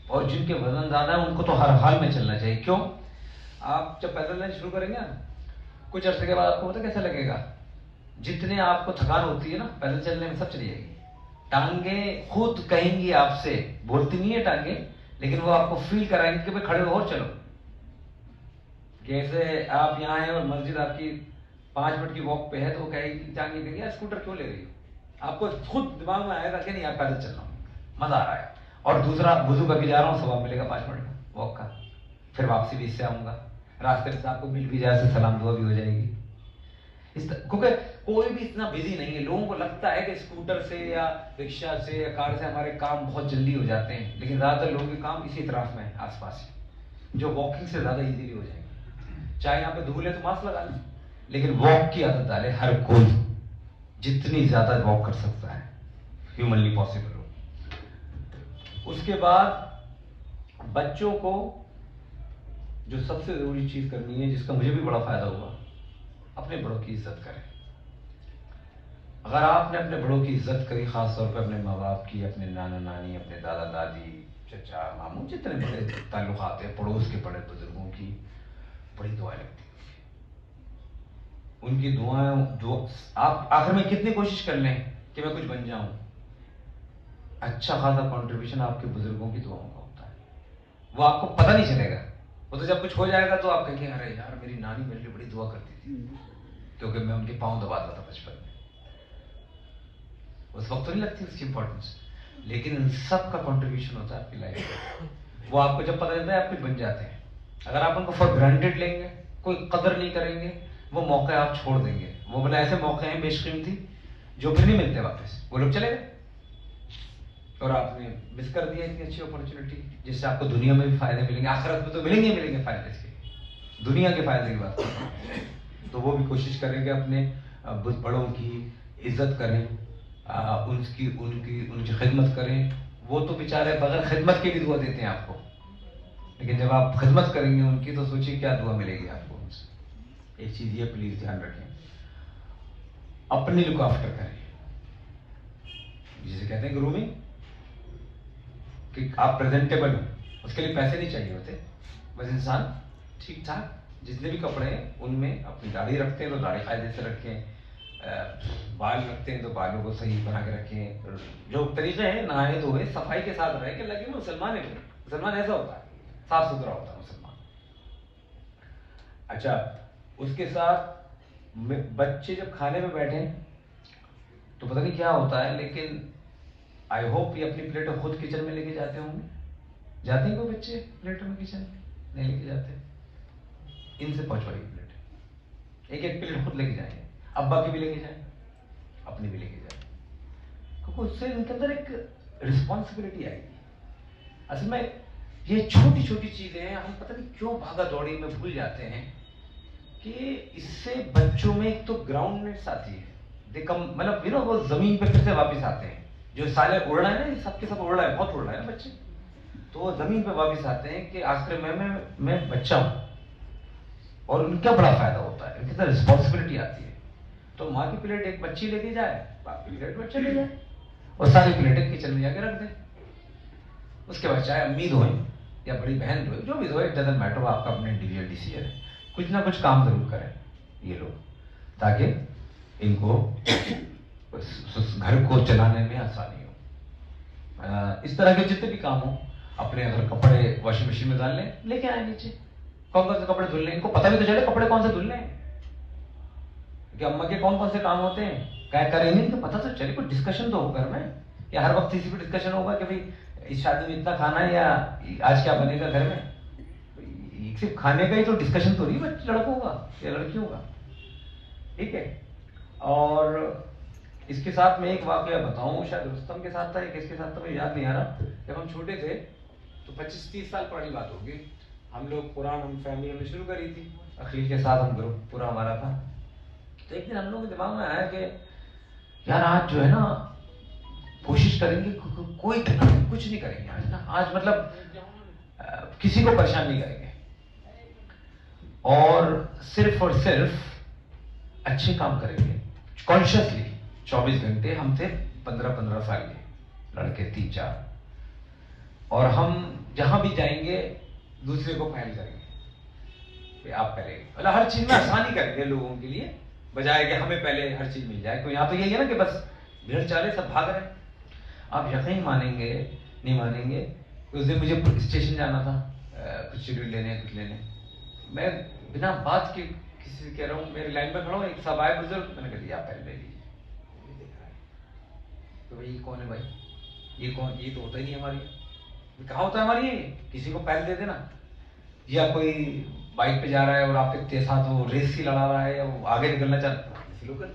[SPEAKER 1] और जिनके वजन ज्यादा है उनको तो हर हाल में चलना चाहिए। क्यों? आप जब पैदल चलना शुरू करेंगे ना, कुछ अर्से के बाद आपको पता कैसा लगेगा? जितने आपको थकान होती है ना पैदल चलने में, सब चली जाएगी। टांगे खुद कहेंगी आपसे, बोलती नहीं है टांगे, लेकिन वो आपको फील कराएंगे कि भाई खड़े हो और चलो। जैसे आप यहाँ आए और मस्जिद आपकी 5 मिनट की वॉक पे है, तो वो कहेगी टांगे कहेंगे यार स्कूटर क्यों ले रही हो? आपको खुद दिमाग में आएगा कि नहीं यार पैदल चल रहा हूँ, मजा आ रहा है। और दूसरा, वुजू करके जा रहा हूँ, सवाब मिलेगा 5 मिनट का वॉक का। फिर वापसी भी इससे आऊंगा, रास्ते में से आपको मिल भी जाए तो सलाम दुआ भी हो जाएगी। क्योंकि कोई भी इतना बिजी नहीं है। लोगों को लगता है कि स्कूटर से या रिक्शा से या कार से हमारे काम बहुत जल्दी हो जाते हैं, लेकिन ज्यादातर लोगों के काम इसी तरफ में है, आसपास है, जो वॉकिंग से ज्यादा इजीली हो जाएंगे। चाहे यहाँ पे धूल है तो मास्क लगा लें, लेकिन वॉक की आदत डाले हर कोई, जितनी ज्यादा वॉक कर सकता है, ह्यूमनली पॉसिबल हो। उसके बाद बच्चों को जो सबसे जरूरी चीज करनी है, जिसका मुझे भी बड़ा फायदा हुआ, अपने बड़ों की इज्जत करें। अगर आपने अपने बड़ों की इज्जत करी, खासतौर पर अपने माँ बाप की, अपने नाना नानी, अपने दादा दादी, चचा मामू, जितने बड़े ताल्लुकात हैं, पड़ोस के बड़े बुजुर्गों की बड़ी दुआएं लगती हैं। उनकी दुआएं जो आप आखिर में कितनी कोशिश कर लें कि मैं कुछ बन जाऊं, अच्छा खासा कंट्रीब्यूशन आपके बुजुर्गों की दुआओं का होता है। वो आपको पता नहीं चलेगा, वो तो जब कुछ हो जाएगा तो आप कहेंगे अरे यार मेरी नानी मेरे लिए बड़ी दुआ करती थी, क्योंकि मैं उनके पाँव दबाता था बचपन में। उस वक्त तो नहीं लगती उसकी इंपॉर्टेंस, लेकिन इन सब का कंट्रीब्यूशन होता है आपकी लाइफ में। वो आपको जब पता चलता है आप कुछ बन जाते हैं। अगर आप उनको फॉर ग्रांटेड लेंगे, कोई कदर नहीं करेंगे, वो मौके आप छोड़ देंगे। वो बोले ऐसे मौके हैं बेशकीमती जो फिर नहीं मिलते वापस, वो लोग चले गए और आपने मिस कर दिया इतनी अच्छी अपॉर्चुनिटी, जिससे आपको दुनिया में भी फायदे मिलेंगे, आखिरत में तो मिलेंगे फायदे इसके। दुनिया के फायदे की बात तो वो भी कोशिश करेंगे अपने बड़ों की इज्जत करें, उनकी खिदमत करें। वो तो बेचारे बगैर खिदमत के भी दुआ देते हैं आपको, लेकिन जब आप खिदमत करेंगे उनकी तो सोचिए क्या दुआ मिलेगी आपको उनसे। एक चीज ये प्लीज ध्यान रखें, अपनी लुक आफ्टर करें, जिसे कहते हैं ग्रूमिंग, कि आप प्रेजेंटेबल हो। उसके लिए पैसे नहीं चाहिए होते, बस इंसान ठीक ठाक जितने भी कपड़े हैं उनमें, अपनी दाढ़ी रखते हैं तो दाढ़ी कायदे से रखें, बाल रखते हैं तो बालों को सही बना के रखें, जो तरीके हैं नहाए धोए सफाई के साथ रहे कि लगे मुसलमान है। मुसलमान ऐसा होता है, साफ सुथरा होता है मुसलमान। अच्छा, उसके साथ बच्चे जब खाने में बैठे तो पता नहीं क्या होता है, लेकिन आई होप ये अपनी प्लेट खुद किचन में लेके जाते होंगे। जाते हैं कोई बच्चे प्लेट में किचन में? नहीं लेके जाते। इनसे पहुंचवाइए प्लेट, एक एक प्लेट खुद लेके जाएंगे, अब्बा की भी लेके जाए, अपनी भी लेके जाए, क्योंकि उससे इनके अंदर एक रिस्पॉन्सिबिलिटी आएगी। असल में ये छोटी छोटी चीजें हैं, हम पता नहीं क्यों भागा दौड़ी में भूल जाते हैं कि इससे बच्चों में एक तो ग्राउंडनेस आती है, मतलब वो जमीन पे फिर से वापस आते हैं। जो साले उड़ रहे हैं ना, सबके सब उड़ रहा है, बहुत उड़ रहा है ना बच्चे, तो वो जमीन पे वापस आते हैं कि आखिर में मैं बच्चा हूं। और उनका बड़ा फायदा होता है, उनकी रिस्पॉन्सिबिलिटी आती है। तो माँ की प्लेट एक बच्ची लेके जाए, बाप की प्लेट बच्चा ले जाए, और सारी प्लेटें किचन में जाके रख दे। उसके बाद चाहे अम्मी धोए या बड़ी बहन धोए, जो भी धोए, इट डजंट मैटर, आपका अपना इंडिविजुअल डिसीजन है। कुछ ना कुछ काम जरूर करें ये लोग, ताकि इनको घर को चलाने में आसानी हो। इस तरह के जितने भी काम हो, अपने अगर कपड़े वॉशिंग मशीन में डाल लें, लेके आए नीचे, कौन कौन से कपड़े धुलने, इनको पता भी तो चले कपड़े कौन से धुलने हैं, कि अम्मा के कौन कौन से काम होते हैं, क्या करेंगे, इनको पता तो चले, कुछ डिस्कशन तो हो घर में या हर वक्त इसी पे डिस्कशन होगा कि भाई इस शादी में इतना खाना है या आज क्या बनेगा घर में? सिर्फ खाने का ही तो डिस्कशन तो नहीं लड़कों का या लड़कियों का, ठीक है। और इसके साथ में एक वाकया बताऊं, शायद रुस्तम के साथ था या किसके साथ था, मुझे याद नहीं आ रहा। जब हम छोटे थे तो 25-30 साल पुरानी बात होगी, हम लोग कुरान हम फैमिली हमने शुरू करी थी, अखिल के साथ हम ग्रुप पूरा हमारा था। तो एक दिन हम लोग के दिमाग में आया कि यार आज जो है ना कोशिश करेंगे कोई कुछ नहीं करेंगे आज ना, आज मतलब किसी को परेशान नहीं करेंगे और सिर्फ अच्छे काम करेंगे कॉन्शियसली। 24 घंटे हम थे 15-15 साल के लड़के 3-4, और हम जहां भी जाएंगे दूसरे को पहल करेंगे, आप पहले मतलब हर चीज में आसानी करेंगे लोगों के लिए, बजाय कि हमें पहले हर चीज मिल जाए। तो यहाँ तो यही है ना कि बस भीड़ चाले सब भाग रहे हैं। आप यकीन मानेंगे नहीं मानेंगे, उस दिन मुझे स्टेशन जाना था कुछ शेड्यूल लेने कुछ लेने, मैं बिना बात के किसी से कह रहा हूँ मेरी लाइन में खड़ा हूँ, एक सब आए बुजुर्ग, मैंने कह दिया आप पहले ले लीजिए। तो भाई कौन है भाई, ये कौन, ये तो होता ही नहीं हमारी, कहाँ होता है हमारी, किसी को पहल दे देना, या कोई बाइक पे जा रहा है और आपके साथ वो रेस ही लड़ा रहा है या वो आगे निकलना चाहता है, किसी लोग कर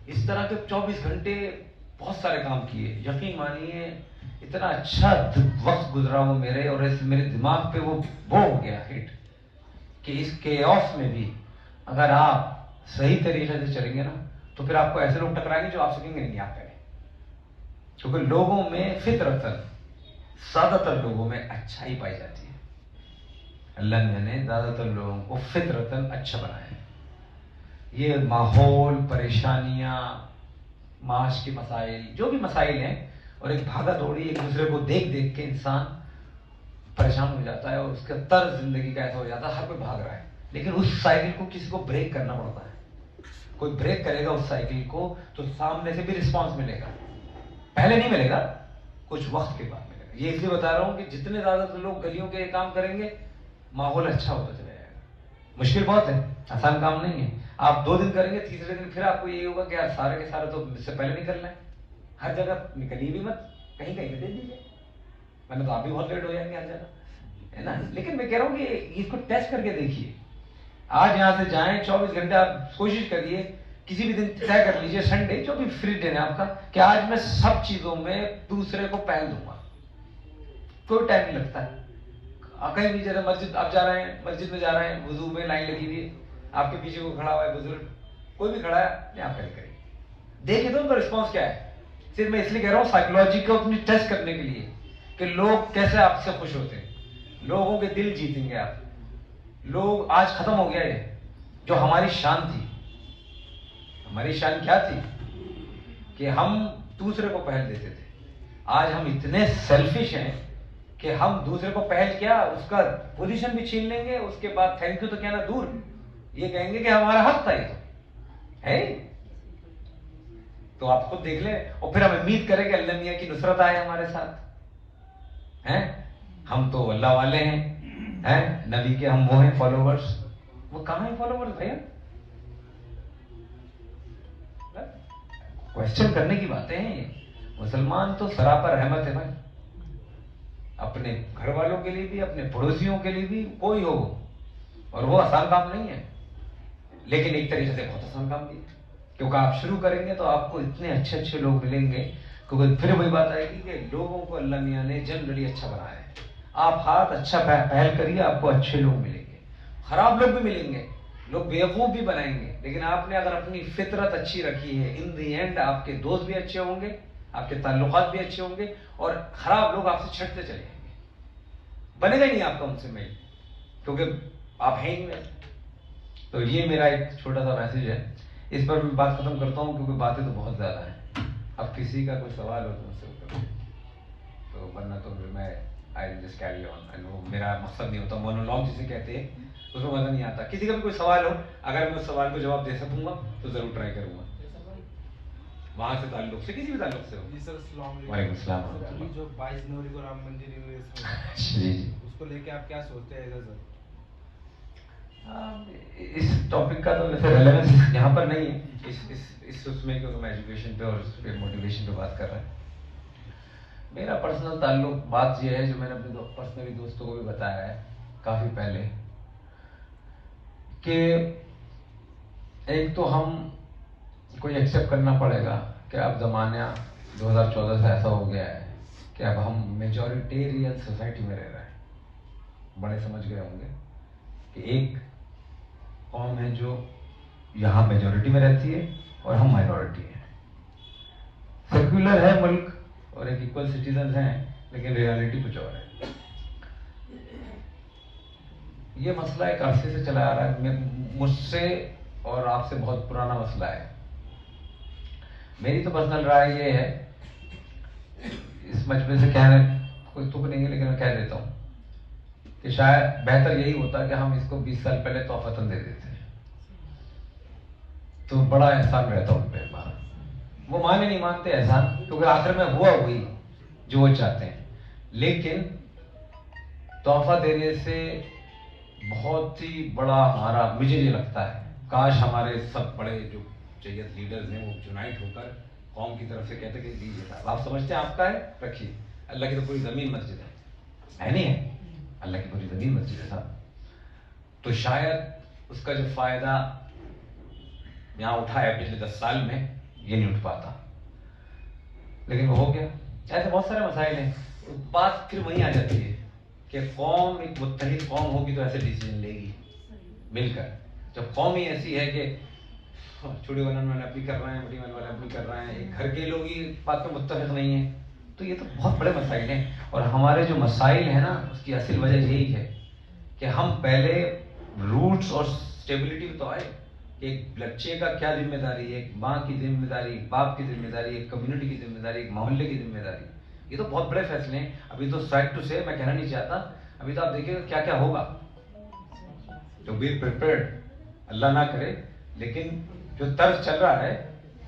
[SPEAKER 1] इस तरह के 24 घंटे बहुत सारे काम किए। यकीन मानिए इतना अच्छा वक्त गुजरा वो मेरे, और मेरे दिमाग पे वो हो गया हिट कि इस केओस में भी अगर आप सही तरीके से चलेंगे ना तो फिर आपको ऐसे लोग टकराएंगे जो आप सकेंगे नहीं आप करें, क्योंकि लोगों में फितरतन ज्यादातर लोगों में अच्छाई पाई जाती है। अल्लाह ने ज्यादातर लोगों को फितरतन अच्छा बनाया है। ये माहौल, परेशानियां, माश के मसाइल, जो भी मसाइल हैं, और एक भागा दौड़ी एक दूसरे को देख देख के इंसान परेशान हो जाता है और उसका तर्ज जिंदगी का ऐसा हो जाता है, हर कोई भाग रहा है, लेकिन उस साइकिल को किसी को ब्रेक करना पड़ता है। कोई ब्रेक करेगा उस साइकिल को तो सामने से भी रिस्पॉन्स मिलेगा, पहले नहीं मिलेगा, कुछ वक्त के बाद मिलेगा। ये इसलिए बता रहा हूं कि जितने ज्यादा लोग गलियों के काम करेंगे माहौल अच्छा होता चला जाएगा। मुश्किल बहुत है, आसान काम नहीं है। आप 2 दिन करेंगे, तीसरे दिन फिर आपको ये होगा कि यार सारे के सारे तो इससे पहले निकलना है, हर जगह निकलिए भी मत, कहीं कहीं दे दीजिए, मैंने तो आप भी बहुत लेट हो जाएंगे हर जगह, है ना। लेकिन मैं कह रहा हूँ कि इसको टेस्ट करके देखिए, आज यहां से जाएं 24 घंटे आप कोशिश करिए, किसी भी दिन तय कर लीजिए, संडे जो भी फ्री डे है आपका, कि आज मैं सब चीजों में दूसरे को पहल दूंगा, कोई टाइम नहीं लगता है। कहीं भी जरा मस्जिद आप जा रहे हैं, मस्जिद में जा रहे हैं, वुजू में लाइन लगी हुई है, आपके पीछे को खड़ा हुआ है बुजुर्ग, कोई भी खड़ा है, नहीं आप पहले करिए, देखिए तो उनका रिस्पॉन्स क्या है। सिर्फ मैं इसलिए कह रहा हूँ साइकोलॉजी को अपनी टेस्ट करने के लिए कि लोग कैसे आपसे खुश होते हैं, लोगों के दिल जीतेंगे आप। लोग आज खत्म हो गया ये जो हमारी शान थी। हमारी शान क्या थी कि हम दूसरे को पहल देते थे। आज हम इतने सेल्फिश हैं कि हम दूसरे को पहल क्या, उसका पोजीशन भी छीन लेंगे, उसके बाद थैंक यू तो कहना दूर, ये कहेंगे कि हमारा हक था, ये तो है। तो आप खुद देख ले, और फिर हम उम्मीद करें कि अल्लाह मियां की नुसरत आए हमारे साथ, हैं हम तो अल्लाह वाले हैं, नबी के हम वो हैं फॉलोवर्स। वो कहां है फॉलोवर्स भैया? क्वेश्चन करने की बातें हैं ये। मुसलमान तो सरापर रहमत है भाई, अपने घर वालों के लिए भी, अपने पड़ोसियों के लिए भी, कोई हो, और वो आसान काम नहीं है, लेकिन एक तरीके से बहुत आसान काम भी है, क्योंकि आप शुरू करेंगे तो आपको इतने अच्छे अच्छे लोग मिलेंगे। क्योंकि फिर वही बात आएगी कि लोगों को अल्लाह मियां ने जनरली अच्छा बनाया है। आप हाथ अच्छा पहल करिए, आपको अच्छे लोग मिलेंगे, खराब लोग भी मिलेंगे, लोग बेवकूफ भी बनाएंगे, लेकिन आपने अगर अपनी फितरत अच्छी रखी है, इन दी एंड आपके दोस्त भी अच्छे होंगे, आपके ताल्लुकात भी अच्छे होंगे, और खराब लोग आपसे छटते चले जाएंगे, बनेगा ही नहीं आपका उनसे मेल, क्योंकि आप हैं ही नहीं। तो ये मेरा एक छोटा सा मैसेज है, इस पर मैं बात खत्म करता हूँ क्योंकि बातें तो बहुत ज्यादा हैं। अब किसी का कोई सवाल हो तो मुझसे करो, तो वरना तो फिर मैं आई जस्ट कैरी ऑन। वो मेरा मकसद नहीं होता, मोनोलॉग जिसे कहते हैं, उसमें मजा नहीं आता। किसी का भी कोई सवाल हो, अगर मैं उस सवाल को जवाब दे सकूंगा तो जरूर ट्राई करूंगा, वहां से ताल्लुक से, किसी भी ताल्लुक से हो। वालेकुम सलाम।
[SPEAKER 2] जो 22 जनवरी को राम मंदिर
[SPEAKER 1] जी
[SPEAKER 2] उसको लेके आप क्या सोचते हैं सर?
[SPEAKER 1] इस टॉपिक का तो वैसे रेलेवेंस यहाँ पर नहीं है, इस उसमें, क्योंकि मैं एजुकेशन पे और उस पे मोटिवेशन पे बात कर रहा है। मेरा पर्सनल ताल्लुक बात यह है, जो मैंने अपने पर्सनली दोस्तों को भी बताया है काफ़ी पहले, कि एक तो हम कोई एक्सेप्ट करना पड़ेगा कि अब ज़माना 2014 से ऐसा हो गया है कि अब हम मेजॉरिटेरियन सोसाइटी में रह रहे हैं। बड़े समझ गए होंगे कि एक कौम है जो यहाँ मेजॉरिटी में रहती है और हम माइनॉरिटी हैं। सेक्युलर है मुल्क और एक इक्वल सिटीजन हैं, लेकिन रियलिटी कुछ और है। ये मसला एक अरसे से चला आ रहा है, मुझसे और आपसे बहुत पुराना मसला है। मेरी तो पर्सनल राय ये है, इस मजमे से कहने कोई तुक नहीं है, लेकिन मैं कह देता हूँ कि शायद बेहतर यही होता कि हम इसको 20 साल पहले तोहफतन दे देते, तो बड़ा एहसान रहता उन पर हमारा। वो माने नहीं मानते एहसान, क्योंकि आखिर में हुआ वही जो वो चाहते हैं। लेकिन तोहफा देने से बहुत ही बड़ा हमारा, मुझे ये लगता है, काश हमारे सब बड़े जो जैयत लीडर्स हैं वो यूनाइट होकर कौम की तरफ से कहते कि दीजिए साहब, आप समझते हैं आपका है, रखिए। अल्लाह की तो पूरी ज़मीन मस्जिद है नहीं है? अल्लाह की पूरी ज़मीन मस्जिद है साहब। तो शायद उसका जो फ़ायदा यहाँ उठा है पिछले 10 साल में, ये नहीं उठ पाता, लेकिन वो हो गया। ऐसे बहुत सारे मसाइल हैं। बात फिर वहीं आ जाती है कि कौम एक मुत्तहिद कौम होगी तो ऐसे डिसीजन लेगी मिलकर। जब कौम ही ऐसी है कि छोटी बनाने वाले अपनी कर रहे हैं, बड़ी बनाने वाले अपनी कर रहे हैं, एक घर के लोग ही बात में मुत्तफिक नहीं है, तो ये तो बहुत बड़े मसाइल हैं। और हमारे जो मसाइल हैं ना, उसकी असल वजह यही है कि हम पहले रूट्स और स्टेबिलिटी तो आए। एक बच्चे का क्या जिम्मेदारी है, एक माँ की जिम्मेदारी, एक बाप की जिम्मेदारी, एक कम्युनिटी की जिम्मेदारी, एक मोहल्ले की जिम्मेदारी, ये तो बहुत बड़े फैसले हैं। अभी तो स्ट्राइक टू से मैं कहना नहीं चाहता, अभी तो आप देखिएगा क्या क्या होगा। तो बी प्रिपेयर्ड, अल्लाह ना करे, लेकिन जो तर्ज चल रहा है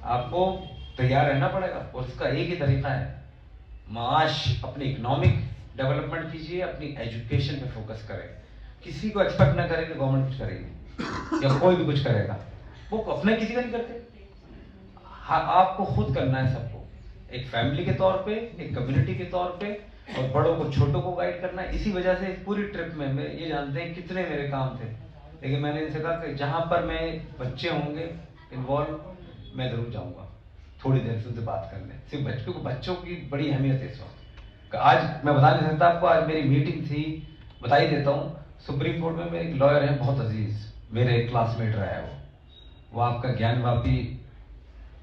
[SPEAKER 1] आपको तैयार रहना पड़ेगा। और उसका एक ही तरीका है, माश अपनी इकोनॉमिक डेवलपमेंट कीजिए, अपनी एजुकेशन पे फोकस करें। किसी को एक्सपेक्ट ना करें कि गवर्नमेंट कुछ करेगी या कोई भी कुछ करेगा, वो अपने किसी का नहीं करते। हाँ, आपको खुद करना है सबको, एक फैमिली के तौर पे, एक कम्युनिटी के तौर पे, और बड़ों को छोटों को गाइड करना है। इसी वजह से इस पूरी ट्रिप में मैं ये जानते हैं कितने मेरे काम थे, लेकिन मैंने इनसे कहा कि जहां पर मैं बच्चे होंगे इन्वॉल्व, मैं जरूर जाऊंगा थोड़ी देर से उनसे बात करने। सिर्फ बच्चों को, बच्चों की बड़ी अहमियत है इस वक्त। आज मैं बता नहीं सकता आपको, आज मेरी मीटिंग थी, बता ही देता हूँ। सुप्रीम कोर्ट में मेरे एक लॉयर है बहुत अजीज, मेरे एक क्लासमेट रहा है वो आपका ज्ञान वापी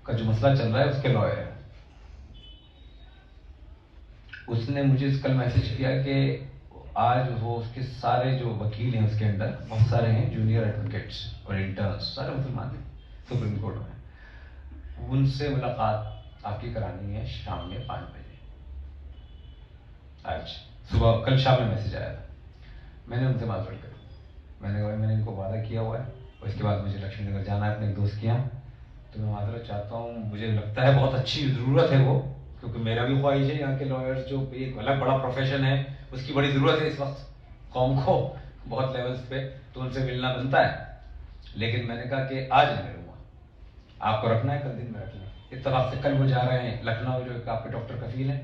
[SPEAKER 1] का जो मसला चल रहा है उसके लॉयर है। उसने मुझे कल मैसेज किया कि आज वो उसके सारे जो वकील हैं उसके अंदर बहुत सारे हैं जूनियर एडवोकेट्स और इंटर्न्स, सारे मुसलमान हैं सुप्रीम कोर्ट में, उनसे मुलाकात आपकी करानी है शाम में 5 बजे। आज सुबह, कल शाम में मैसेज आया था। मैंने उनसे माजूर करी, मैंने इनको वादा किया हुआ है, और इसके बाद मुझे लक्ष्मी नगर जाना है अपने एक दोस्त के यहाँ, तो मैं माजरत चाहता हूँ। मुझे लगता है बहुत अच्छी ज़रूरत है वो, क्योंकि मेरा भी ख्वाहिश है यहाँ के लॉयर्स जो एक अलग बड़ा प्रोफेशन है, उसकी बड़ी ज़रूरत है इस वक्त कौम को बहुत लेवल्स पे, तो उनसे मिलना बनता है। लेकिन मैंने कहा कि आज नहीं मिलूंगा, आपको रखना है कल दिन में रखना। इत्तफाक से कल वो जा रहे हैं लखनऊ, जो आपके डॉक्टर कफील हैं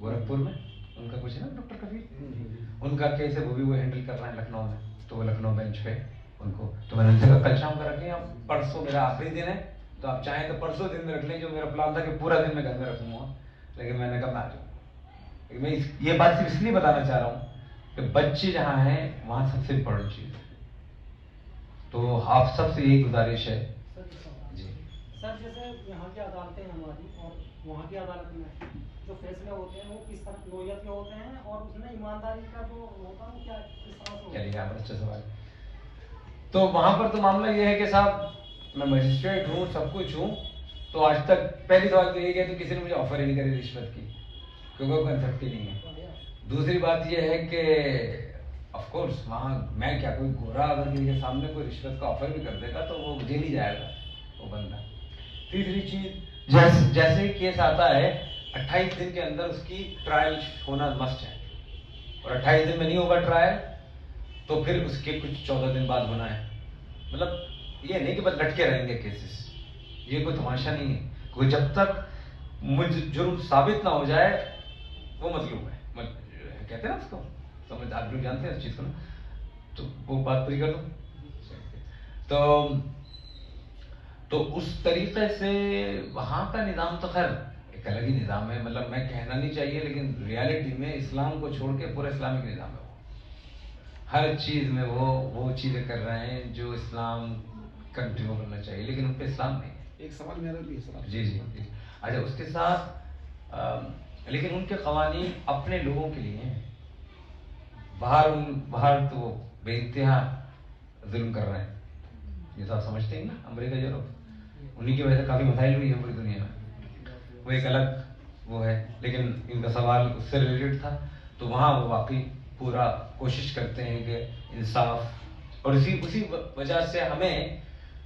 [SPEAKER 1] गोरखपुर में, उनका कुछ है ना डॉक्टर कफील, उनका केस है, वो हैंडल कर रहे हैं लखनऊ में, तो वो लखनऊ बेंच पे उनको, तो मैंने उनसे कहा कल शाम का रखें, आप परसों मेरा आखिरी दिन है, तो आप चाहें तो परसों दिन में रख लें। जो मेरा प्लान था कि पूरा दिन मैं घर में रखूंगा, लेकिन मैंने कहा मैं आ जाऊँ। मैं ये बात सिर्फ इसलिए बताना चाह रहा हूँ कि बच्चे जहाँ हैं वहाँ सबसे इम्पोर्टेंट चीज़ है। तो आप सबसे यही गुजारिश है जी
[SPEAKER 2] सर, जैसे यहाँ की अदालतें हमारी और वहाँ की अदालत में जो फैसले होते हैं वो किस तरह नोयत के होते हैं, और उसमें ईमानदारी का जो होता है वो क्या किस तरह से?
[SPEAKER 1] चलिए, आप अच्छा सवाल। तो वहाँ पर तो मामला ये है कि साहब मैं मजिस्ट्रेट हूँ, सब कुछ हूँ, तो आज तक पहली सवाल तो यही है, तो किसी ने मुझे ऑफर ही नहीं करी रिश्वत की, क्योंकि वो कंसेप्ट ही नहीं है। दूसरी बात यह है कि ऑफ कोर्स वहाँ मैं क्या, कोई गोरा अगर मेरे सामने कोई रिश्वत का ऑफर भी कर देगा तो वो जेल ही जाएगा वो बंदा। तीसरी चीज, जैसे ही केस आता है 28 दिन के अंदर उसकी ट्रायल होना मस्ट है, और 28 दिन में नहीं होगा ट्रायल तो फिर उसके कुछ 14 दिन बाद होना है। मतलब ये नहीं कि बस लटके रहेंगे केसेस, ये कोई तमाशा नहीं है। कोई जब तक मुझ जुर्म साबित ना हो जाए वो मजलूम है, कहते हैं ना उसको, समझ आप लोग जानते हैं उस चीज को ना, तो वो बात पूरी कर दो। तो उस तरीके से वहां का निज़ाम तो खैर एक अलग ही निज़ाम है, मतलब मैं कहना नहीं चाहिए, लेकिन रियलिटी में इस्लाम को छोड़ के पूरा इस्लामिक निज़ाम है। वो हर चीज़ में वो चीज़ें कर रहे हैं जो इस्लाम कंटिन्यू करना चाहिए, लेकिन उन पर इस्लाम नहीं है।
[SPEAKER 3] एक सवाल मेरा भी है सर।
[SPEAKER 1] जी जी जी। अच्छा, उसके साथ लेकिन उनके कवानीन अपने लोगों के लिए हैं। बाहर तो बेइंतहा जुल्म कर रहे हैं, ये तो आप समझते हैं ना, अमेरिका यूरोप, उन्हीं की वजह से काफ़ी मसाइल हुई है पूरी दुनिया में, वो एक अलग वो है। लेकिन इनका सवाल उससे रिलेटेड था, तो वहाँ वो वाकई पूरा कोशिश करते हैं कि इंसाफ, और उसी वजह से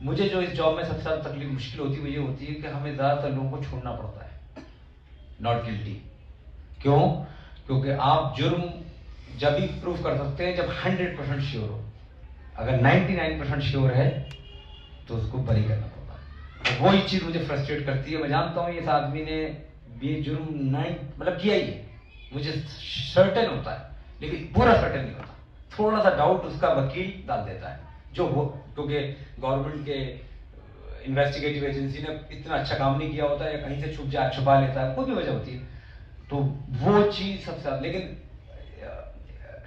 [SPEAKER 1] मुझे जो इस जॉब में सबसे ज़्यादा तकलीफ मुश्किल होती है वो ये होती है कि हमें ज़्यादातर लोगों को छोड़ना पड़ता है नॉट गिल्टी। क्यों? क्योंकि आप जुर्म जब भी प्रूव कर सकते हैं जब 100% श्योर हो। अगर 99% श्योर है तो उसको बरी करना पड़ता है। तो वही चीज़ मुझे फ्रस्ट्रेट करती है। मैं जानता हूँ इस आदमी ने ये जुर्म नहीं मतलब किया ही है, मुझे सर्टेन होता है, लेकिन पूरा सर्टेन नहीं होता, थोड़ा सा डाउट उसका वकील डाल देता है, जो वो क्योंकि गवर्नमेंट के इन्वेस्टिगेटिव एजेंसी ने इतना अच्छा काम नहीं किया होता है, या कहीं से छुपा लेता है, कोई भी वजह होती है, तो वो चीज़ सबसे ज़्यादा। लेकिन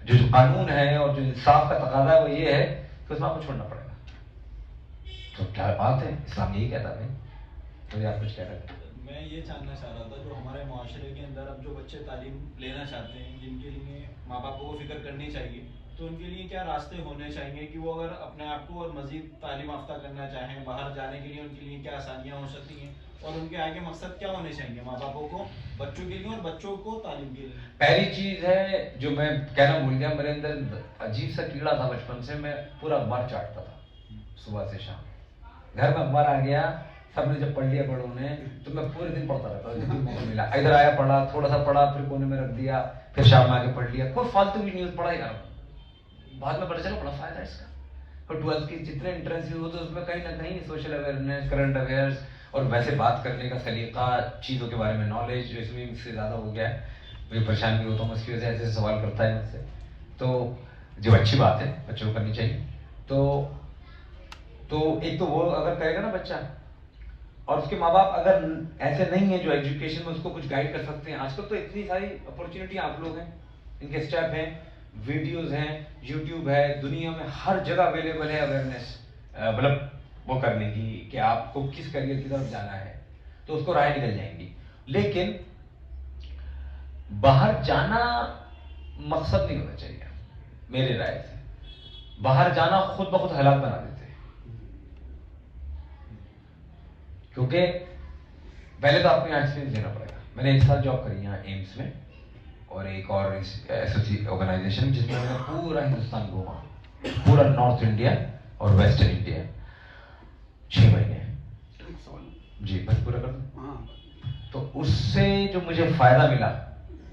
[SPEAKER 1] जो कानून है और जो इंसाफ का तकाजा है वो ये है कि उसमें आपको छोड़ना पड़ेगा। तो क्या बात है, इस्लाम यही कहता है। मुझे आप कुछ कह रहे थे?
[SPEAKER 4] मैं ये जानना चाह रहा था, जो हमारे माशरे के अंदर अब जो बच्चे तालीम लेना चाहते हैं, जिनके लिए माँ बापों को फिक्र करनी चाहिए, तो उनके लिए क्या रास्ते होने चाहिए कि वो अगर अपने आप को और मजीद तालीम याफ्ता करना चाहें, बाहर जाने के लिए उनके लिए क्या आसानियाँ हो सकती हैं, और उनके आगे मकसद क्या होने चाहिए माँ बापों को, बच्चों के लिए और बच्चों को तालीम के लिए?
[SPEAKER 1] पहली चीज है जो मैं कहना भूल गया, मेरे अंदर अजीब सा कीड़ा था बचपन से, मैं पूरा अखबार चाटता था सुबह से शाम। घर में अखबार आ गया, सबने जब पढ़ लिया बड़ों ने, तो मैं पूरे दिन पढ़ता रहता था, जब भी मौका मिला इधर आया पढ़ा, थोड़ा सा पढ़ा, फिर कोने में रख दिया, फिर शाम में आके पढ़ लिया। कोई फालतू की न्यूज पढ़ा यार, बाद में पता चला बड़ा फायदा है इसका। और 12th की जितने एंट्रेंस होते उसमें कहीं ना कहीं सोशल अवेयरनेस, करंट अफेयर्स और वैसे बात करने का सलीका, चीज़ों के बारे में नॉलेज जो इसमें मुझसे ज़्यादा हो गया है। मुझे परेशान भी होता हूँ उसकी वजह से, ऐसे सवाल करता है मुझसे, तो जो अच्छी बात है बच्चों को करनी चाहिए। तो एक तो वो अगर कहेगा ना बच्चा, और उसके माँ बाप अगर ऐसे नहीं है जो एजुकेशन में उसको कुछ गाइड कर सकते हैं। आजकल तो इतनी सारी अपॉर्चुनिटी आप लोग हैं, इनके स्टेप हैं, वीडियोस हैं, यूट्यूब है, दुनिया में हर जगह अवेलेबल है अवेयरनेस, मतलब वो करने की कि आपको किस करियर की तरफ जाना है, तो उसको राह निकल जाएंगी। लेकिन बाहर जाना मकसद नहीं होना चाहिए मेरे राय से। बाहर जाना खुद ब खुद हालात बना देते हैं, क्योंकि पहले तो आपको यहाँ एक्सपीरियंस लेना पड़ेगा। मैंने 1 साल जॉब करी यहाँ एम्स में और एक और एसोसिएट ऑर्गेनाइजेशन जिसमें मैंने पूरा हिंदुस्तान घूमा, पूरा नॉर्थ इंडिया और वेस्टर्न इंडिया, 6 महीने। जी बस पूरा कर दूं। तो उससे जो मुझे फायदा मिला,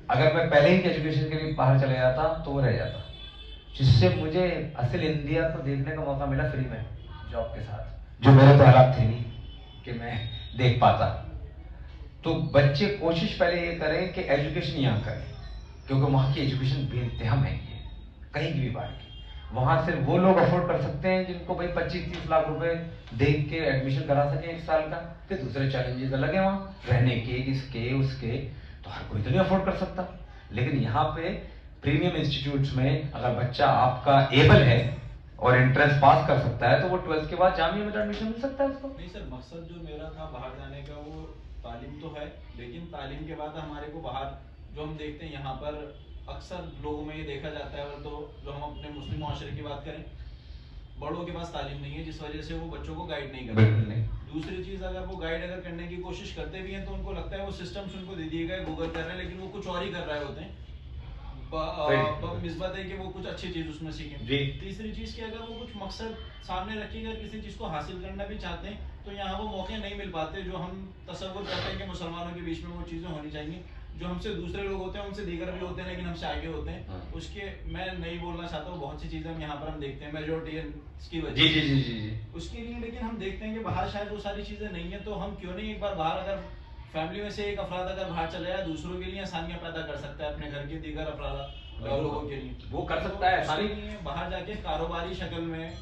[SPEAKER 1] अगर मैं पहले ही एजुकेशन के लिए बाहर चले जाता तो वो रह जाता, जिससे मुझे असल इंडिया को देखने का मौका मिला फ्री में जॉब के साथ, जो मेरे तो हालात थे नहीं कि मैं देख पाता। तो बच्चे कोशिश पहले ये करें कि एजुकेशन यहाँ करें, क्योंकि वहाँ की एजुकेशन बेइंतहा महंगी है, कहीं की भी बात की। वहाँ सिर्फ वो लोग अफोर्ड कर सकते हैं जिनको भाई 25-30 लाख रुपए देख के एडमिशन करा सकें 1 साल का। फिर दूसरे चैलेंजेस अलग है वहाँ, रहने के, इसके उसके, तो हर कोई तो नहीं अफोर्ड कर सकता। लेकिन यहाँ पे प्रीमियम इंस्टीट्यूट्स में अगर बच्चा आपका एबल है और एंट्रेंस पास कर सकता है, तो वो 12th के बाद जामिया में एडमिशन मिल सकता है उसको।
[SPEAKER 4] नहीं सर, मकसद जो मेरा था बाहर जाने का वो तालीम तो है, लेकिन तालीम के बाद हमारे को बाहर जो हम देखते हैं यहाँ पर अक्सर लोगों में ये देखा जाता है, और तो जो हम अपने मुस्लिम माशरे की बात करें, बड़ों के पास तालीम नहीं है, जिस वजह से वो बच्चों को गाइड नहीं करते। दूसरी चीज, अगर वो गाइड अगर करने की कोशिश करते भी हैं तो उनको लगता है वो सिस्टम्स उनको दे दिए गए, गूगल कर रहे हैं, लेकिन वो कुछ और ही कर रहे होते हैं। निस्बत है कि वो कुछ अच्छी चीज उसमें सीखें। तीसरी चीज की अगर वो कुछ मकसद सामने रखिए, अगर किसी चीज को हासिल करना भी चाहते हैं तो यहाँ वो मौके नहीं मिल पाते जो हम तसव्वुर करते हैं कि मुसलमानों के बीच में वो चीजें होनी चाहिए। जो हमसे दूसरे लोग होते हैं उनसे दीगर भी होते हैं लेकिन हमसे आगे होते हैं,
[SPEAKER 1] हाँ।
[SPEAKER 4] उसके मैं नहीं बोलना चाहता हूँ, बहुत सी चीजें हम यहाँ पर हम देखते हैं मेजोरिटी की वजह
[SPEAKER 1] जी जी जी जी जी
[SPEAKER 4] उसके लिए, लेकिन हम देखते हैं कि बाहर शायद वो सारी चीजें नहीं है, तो हम क्यों नहीं एक बार बाहर, अगर फैमिली में से एक अफराद अगर बाहर चले जाए, दूसरों के लिए आसानियां पैदा कर सकता है अपने घर के दीगर अफराद लोगों के लिए,
[SPEAKER 1] वो कर सकता है
[SPEAKER 4] उसके
[SPEAKER 1] आसानी।
[SPEAKER 4] लिए बाहर जाके कारोबारी शक्ल में,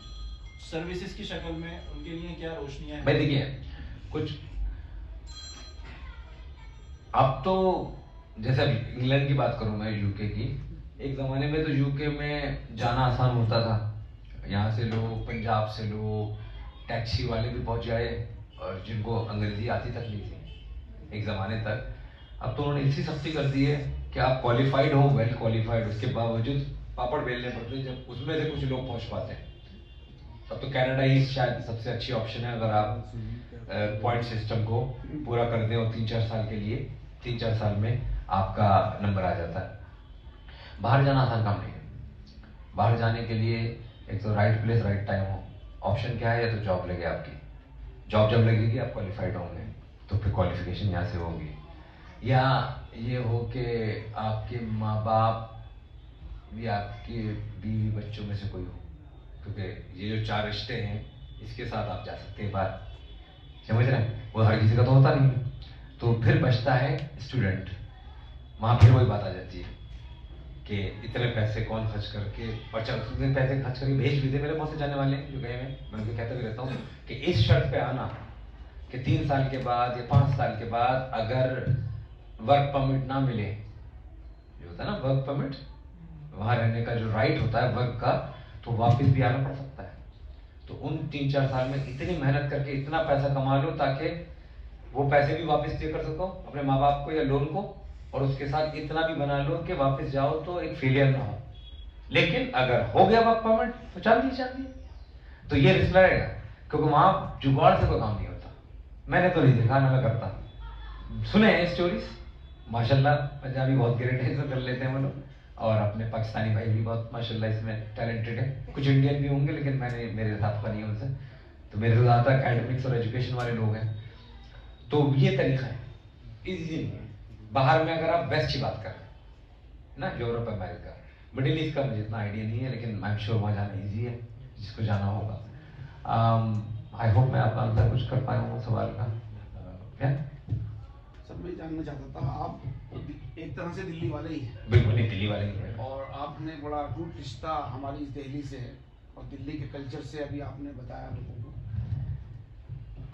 [SPEAKER 4] सर्विसेज की शक्ल में उनके लिए क्या रोशनियां हैं।
[SPEAKER 1] भाई देखिए कुछ, अब तो जैसे अभी इंग्लैंड की बात करूं मैं, यूके की, एक जमाने में तो यूके में जाना आसान होता था, यहाँ से लोग, पंजाब से लोग, टैक्सी वाले भी पहुंच जाए और जिनको अंग्रेजी आती तक नहीं थी एक जमाने तक। अब तो उन्होंने इतनी सख्ती कर दी है कि आप क्वालिफाइड हो, वेल क्वालिफाइड, उसके बावजूद पापड़ बेलने पड़ते हैं जब उसमें से कुछ लोग पहुंच पाते हैं। अब तो कनाडा ही शायद सबसे अच्छी ऑप्शन है, अगर आप पॉइंट सिस्टम को पूरा कर दें और 3-4 साल के लिए, 3-4 साल में आपका नंबर आ जाता है। बाहर जाना आसान काम नहीं है। बाहर जाने के लिए एक तो राइट प्लेस राइट टाइम हो। ऑप्शन क्या है, या तो जॉब लगे आपकी, जॉब जब लगेगी आप क्वालिफाइड होंगे तो फिर क्वालिफिकेशन यहाँ से होगी, या ये हो कि आपके माँ बाप या आपके बीवी बच्चों में से कोई हो, क्योंकि ये जो 4 रिश्ते हैं इसके साथ आप जा सकते हैं बाहर, समझ रहे हैं, वो हर किसी का तो होता नहीं है। तो फिर बचता है स्टूडेंट। वहाँ फिर वही बात आ जाती है कि इतने पैसे कौन खर्च करके, और चल इतने पैसे खर्च करके भेज भी दे, मेरे बहुत से जाने वाले हैं जो गए हैं, मैं उनको कहता भी रहता हूँ कि इस शर्त पे आना कि 3 साल के बाद या 5 साल के बाद अगर वर्क परमिट ना मिले, जो होता है ना वर्क परमिट, वहाँ रहने का जो राइट होता है वर्क का, तो वापस भी आना पड़ सकता है। तो उन 3-4 साल में इतनी मेहनत करके इतना पैसा कमा लो ताकि वो पैसे भी वापस पे कर सको अपने माँ बाप को या लोन को, और उसके साथ इतना भी बना लो कि वापस जाओ तो एक फेलियर ना हो। लेकिन अगर हो गया वर्क परमिट तो चांदी, तो ये रिस्क रहेगा, क्योंकि वहां जुगाड़ से कोई काम नहीं होता। मैंने तो नहीं देखा, ना मैं करता, सुने हैं स्टोरीज, माशाल्लाह पंजाबी बहुत ग्रेट है, इसमें कर लेते हैं वो लोग, और अपने पाकिस्तानी भाई भी बहुत माशाल्लाह इसमें टैलेंटेड है, कुछ इंडियन भी होंगे लेकिन मेरे हिसाब का नहीं है उनसे, तो मेरे से ज़्यादातर एकेडमिक्स और एजुकेशन वाले लोग हैं। तो ये तरीका है, इजी नहीं है। बाहर में अगर आप वेस्ट की बात करें ना, यूरोप, अमेरिका, मिडिल ईस्ट का मुझे इतना आइडिया नहीं है, लेकिन आई एम श्योर वहाँ जाना ईजी है जिसको जाना होगा। आई होप मैं आपका आंसर कुछ कर पाया हूँ सवाल का। क्या
[SPEAKER 3] सर मैं जानना चाहता था, आप एक तरह से दिल्ली वाले ही हैं।
[SPEAKER 1] बिल्कुल नहीं, दिल्ली वाले ही हैं।
[SPEAKER 3] और आपने बड़ा अटूट रिश्ता हमारी इस दिल्ली से है और दिल्ली के कल्चर से अभी आपने बताया लोगों को।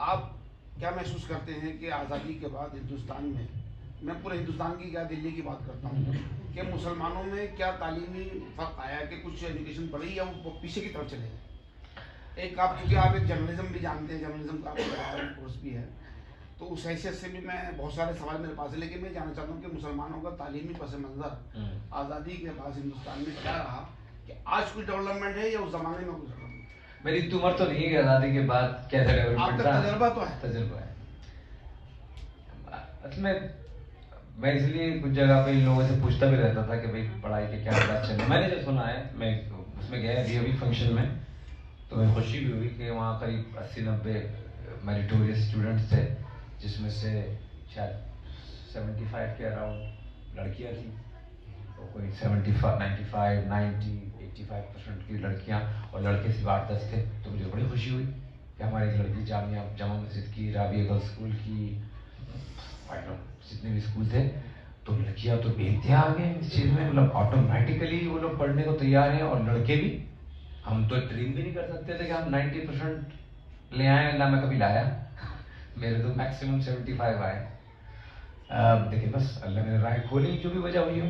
[SPEAKER 3] आप क्या महसूस करते हैं कि आज़ादी के बाद हिंदुस्तान में, मैं पूरे हिंदुस्तान की क्या दिल्ली की बात करता हूँ, कि मुसलमानों में क्या तालीमी फ़र्क आया कि कुछ एजुकेशन बढ़ी या वो पीछे की तरफ चले गए? एक आप, क्योंकि आप एक जर्नलिज्म भी जानते हैं, जर्नलिज्म का आपका कोर्स भी है, तो उस हैसियत से भी मैं, बहुत सारे सवाल मेरे पास है, लेकिन मैं जानना चाहता हूँ कि मुसलमानों का तालीमी पस मंज़र आज़ादी के बाद हिंदुस्तान में क्या रहा, कि आज कुछ डेवलपमेंट है या उस ज़माने में कुछ डेवलपमेंट?
[SPEAKER 1] मेरी इतनी उम्र तो नहीं है कि आज़ादी के बाद कैसा डेवलपमेंट था।
[SPEAKER 3] आपका तजर्बा तो है।
[SPEAKER 1] तजुर्बा है। असल में मैं इसलिए कुछ जगह पे इन लोगों से पूछता भी रहता था कि भाई पढ़ाई के क्या हालात चल रहे हैं। मैंने जो सुना है, मैं उसमें गया अभी फंक्शन में, तो मैं खुशी भी हुई कि वहाँ करीब 80-90 मेरिटोरियस स्टूडेंट्स थे, जिसमें से शायद 75 के अराउंड लड़कियाँ थी, तो कोई 75, 95, 90, 85% की लड़कियाँ, और लड़के सिर्फ 8-10 थे। तो मुझे बड़ी खुशी हुई कि हमारी एक लड़की जामा मस्जिद की, राबिया गर्ल्स स्कूल की, जितने भी स्कूल थे, तो लड़कियां तो बेहतिया आ गए इस चीज़ में, मतलब ऑटोमेटिकली वो लोग पढ़ने को तैयार हैं, और लड़के भी। हम तो ड्रीम भी नहीं कर सकते थे कि हम 90% ले आए, ना मैं कभी लाया मेरे तो मैक्सिमम 75 आए। देखिए बस अल्लाह ने राह खोली, जो भी वजह हुई हो।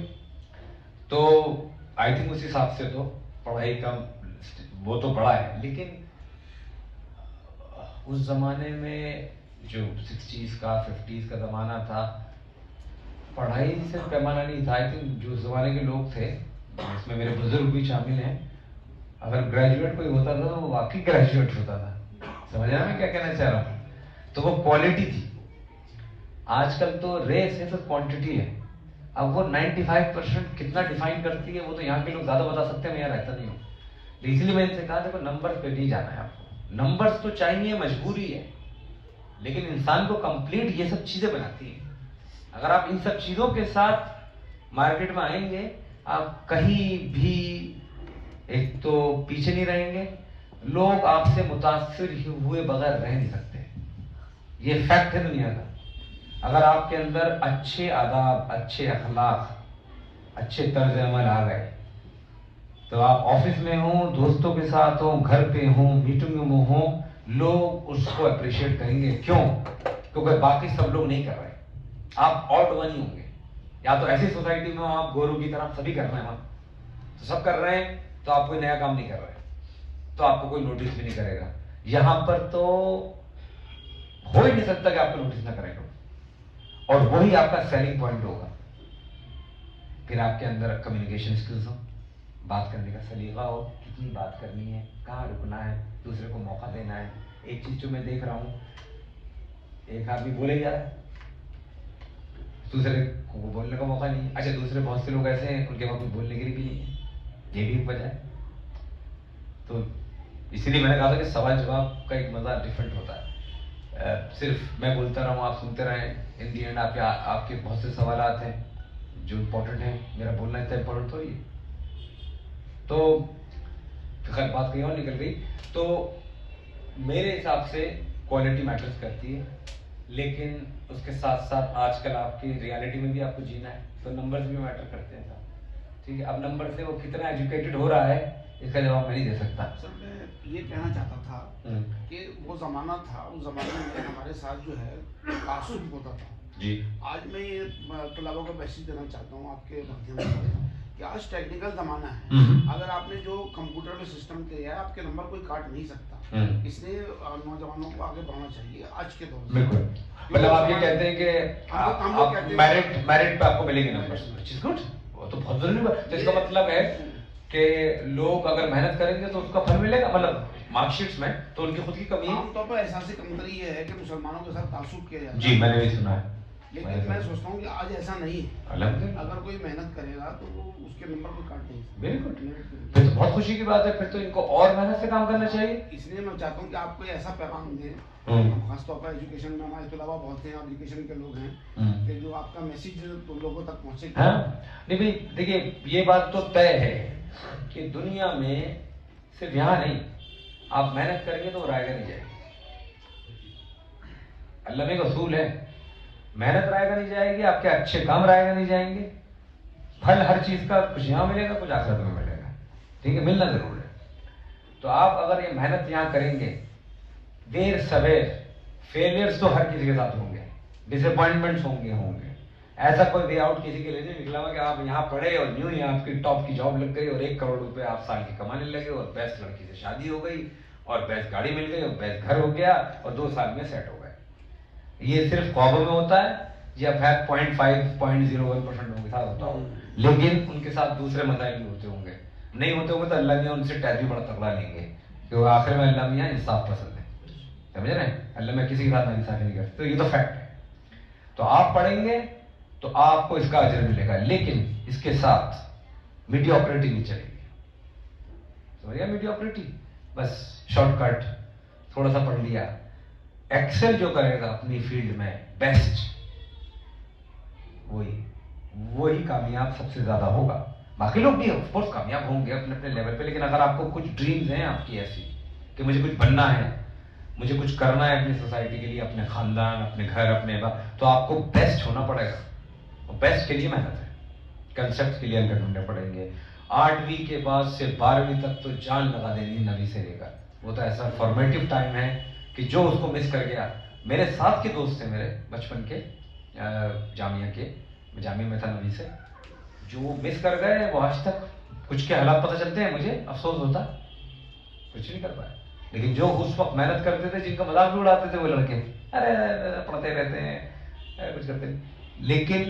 [SPEAKER 1] तो आई थिंक उस हिसाब से तो पढ़ाई का वो तो बड़ा है, लेकिन उस जमाने में जो 60s का 50s का ज़माना था, पढ़ाई से पैमाना नहीं था। आई थिंक जो ज़माने के लोग थे, इसमें मेरे बुजुर्ग भी शामिल हैं, अगर ग्रेजुएट कोई होता था तो वो वाकई ग्रेजुएट होता था। समझ रहे मैं क्या कहना चाह रहा हूँ? तो वो क्वालिटी थी। आजकल तो रेस है तो क्वांटिटी है। अब वो 95% कितना डिफाइन करती है वो तो यहाँ के लोग ज़्यादा बता सकते हैं, मैं यहाँ रहता नहीं हूँ। इसलिए मैंने इनसे कहा देखो नंबर्स पे नहीं जाना है आपको, नंबर्स तो चाहिए, मजबूरी है, लेकिन इंसान को कंप्लीट ये सब चीजें बनाती हैं। अगर आप इन सब चीजों के साथ मार्केट में आएंगे, आप कहीं भी एक तो पीछे नहीं रहेंगे, लोग आपसे मुतासिर हुए बगैर रह नहीं सकते। ये फैक्ट है दुनिया का। अगर आपके अंदर अच्छे आदाब, अच्छे अखलाक, अच्छे तर्ज अमल आ गए, तो आप ऑफिस में हो, दोस्तों के साथ हो, घर पे हो, मीटिंग में हो, लोग उसको अप्रिशिएट करेंगे। क्यों? क्योंकि बाकी सब लोग नहीं कर रहे, आप ऑड वन ही होंगे। या तो ऐसी सोसाइटी में हो आप गोरू की तरह, सभी कर रहे हैं वहां, तो सब कर रहे हैं, तो आप कोई नया काम नहीं कर रहे, तो आपको कोई नोटिस भी नहीं करेगा। यहां पर तो हो ही नहीं सकता कि आपको नोटिस ना करेगा, और वही आपका सेलिंग पॉइंट होगा। फिर आपके अंदर कम्युनिकेशन स्किल्स हो, बात करने का सलीका हो, कितनी बात करनी है, कहाँ रुकना है, दूसरे को मौका देना है। एक चीज जो मैं देख रहा हूं, एक आदमी बोले जा रहा है, दूसरे को बोलने का मौका नहीं है। अच्छा, दूसरे बहुत से लोग ऐसे हैं उनके पास कुछ बोलने के लिए भी नहीं है, ये भी एक वजह है। तो इसीलिए मैंने कहा था कि सवाल जवाब का एक मजा डिफरेंट होता है। सिर्फ मैं बोलता रहूं, आप सुनते रहें, इन दी एंड आपके बहुत से सवाल हैं जो इम्पोर्टेंट हैं। मेरा बोलना इतना इम्पोर्टेंट थोड़ी है। तो खैर बात कहीं और निकल गई। तो मेरे हिसाब से क्वालिटी मैटर्स करती है, लेकिन उसके साथ साथ आजकल आपकी रियलिटी में भी आपको जीना है, तो नंबर्स भी मैटर करते हैं साहब। ठीक है, अब नंबर से वो कितना एजुकेटेड हो रहा है इसका जवाब मैं नहीं दे सकता।
[SPEAKER 3] सर मैं ये कहना चाहता था कि वो जमाना था, उस जमाने में हमारे साथ जो है तासुब होता था
[SPEAKER 1] जी।
[SPEAKER 3] आज मैं ये तलबों को मैसेज देना चाहता हूँ आपके माध्यम से कि आज टेक्निकल जमाना है। अगर आपने जो कंप्यूटर में सिस्टम किया है, आपके नंबर कोई काट नहीं सकता। इसलिए नौजवानों को आगे बढ़ना चाहिए आज के दौर में।
[SPEAKER 1] बिल्कुल, मतलब आप ये कहते हैं कि आप मेरिट पे आपको मिलेंगे नंबर, व्हिच इज गुड। वो तो बहुत जरूरी है। तो इसका मतलब है कि लोग अगर मेहनत करेंगे तो उसका फल मिलेगा। मतलब मार्कशीट्स में तो उनकी खुद की कमी है।
[SPEAKER 3] आमतौर पर एहसास कमतरी ये है कि मुसलमानों के साथ तासुब किया जाता है।
[SPEAKER 1] जी, मैंने भी सुना है,
[SPEAKER 3] लेकिन मैं सोचता हूँ कि आज ऐसा नहीं है।
[SPEAKER 1] अल्हम्दुलिल्लाह,
[SPEAKER 3] अगर कोई मेहनत करेगा तो वो उसके नंबर को काट नहीं सकता।
[SPEAKER 1] बिल्कुल, फिर तो बहुत खुशी की बात है। फिर तो इनको और मेहनत से काम करना चाहिए।
[SPEAKER 3] इसलिए मैं चाहता हूँ कि आप कोई ऐसा पैगाम दें, खासतौर पर एजुकेशन में हमारे तलबा बहुत हैं, एजुकेशन के लोग हैं, कि जो आपका मैसेज लोगों तक पहुँचे।
[SPEAKER 1] हाँ, नहीं भाई देखिए, ये बात तो तय है कि दुनिया में सिर्फ यहाँ नहीं, आप मेहनत करेंगे तो रायगा नहीं जाएगी। अल्लाह में असूल है, मेहनत रायगा नहीं जाएगी, आपके अच्छे काम रायगा नहीं जाएंगे। फल हर चीज का कुछ यहाँ मिलेगा, कुछ आखिरत में मिलेगा। ठीक है, मिलना जरूर है। तो आप अगर ये मेहनत यहाँ करेंगे, देर सवेर फेलियर्स तो हर किसी के साथ होंगे, डिसअपॉइंटमेंट्स होंगे। ऐसा कोई वे आउट किसी के लिए नहीं निकला हुआ कि आप यहाँ पढ़े और न्यू ही आपकी टॉप की जॉब लग गई और 1 करोड़ रुपए आप साल की कमाने लगे और बेस्ट लड़की से शादी हो गई और बेस्ट गाड़ी मिल गई और बेस्ट घर हो गया और 2 साल में सेट हो गए। ये सिर्फ ख्वाबों में होता है या 0.5-0.01% लोगों के साथ होता हो, लेकिन उनके साथ दूसरे मसाइल भी होते होंगे। नहीं होते होंगे तो अल्लाह मियाँ उनसे टैर भी बड़ा तगड़ा लेंगे, क्योंकि आखिर में अल्लाह मियाँ इंसाफ पसंद है। समझ रहे हैं, अल्लाह में किसी के साथ इंसाफ नहीं करते। तो ये तो फैक्ट है। तो आप पढ़ेंगे तो आपको इसका अजर मिलेगा, लेकिन इसके साथ मीडियोक्रिटी नहीं चलेगी। समझिए, मीडियोक्रिटी बस शॉर्टकट, थोड़ा सा पढ़ लिया। एक्सेल जो करेगा अपनी फील्ड में बेस्ट, वही कामयाब सबसे ज्यादा होगा। बाकी लोग भी ऑफ कोर्स कामयाब होंगे अपने अपने लेवल पे, लेकिन अगर आपको कुछ ड्रीम्स हैं आपकी ऐसी कि मुझे कुछ बनना है, मुझे कुछ करना है अपनी सोसाइटी के लिए, अपने खानदान, अपने घर, अपने तो आपको बेस्ट होना पड़ेगा। और बेस्ट के लिए मेहनत है, कंसेप्ट क्लियर करने पड़ेंगे। 8वीं के बाद से 12वीं तक तो जान लगा देनी 9वीं से लेकर। वो तो ऐसा फॉर्मेटिव टाइम है कि जो उसको मिस कर गया। मेरे साथ के दोस्त थे मेरे बचपन के, जामिया के, जामिया में था 9वीं से, जो मिस कर गए वो आज तक कुछ के हालात पता चलते हैं, मुझे अफसोस होता, कुछ नहीं कर पाए। लेकिन जो उस वक्त मेहनत करते थे, जिनका मजाक भी उड़ाते थे वो लड़के, अरे पढ़ते रहते हैं, कुछ करते नहीं, लेकिन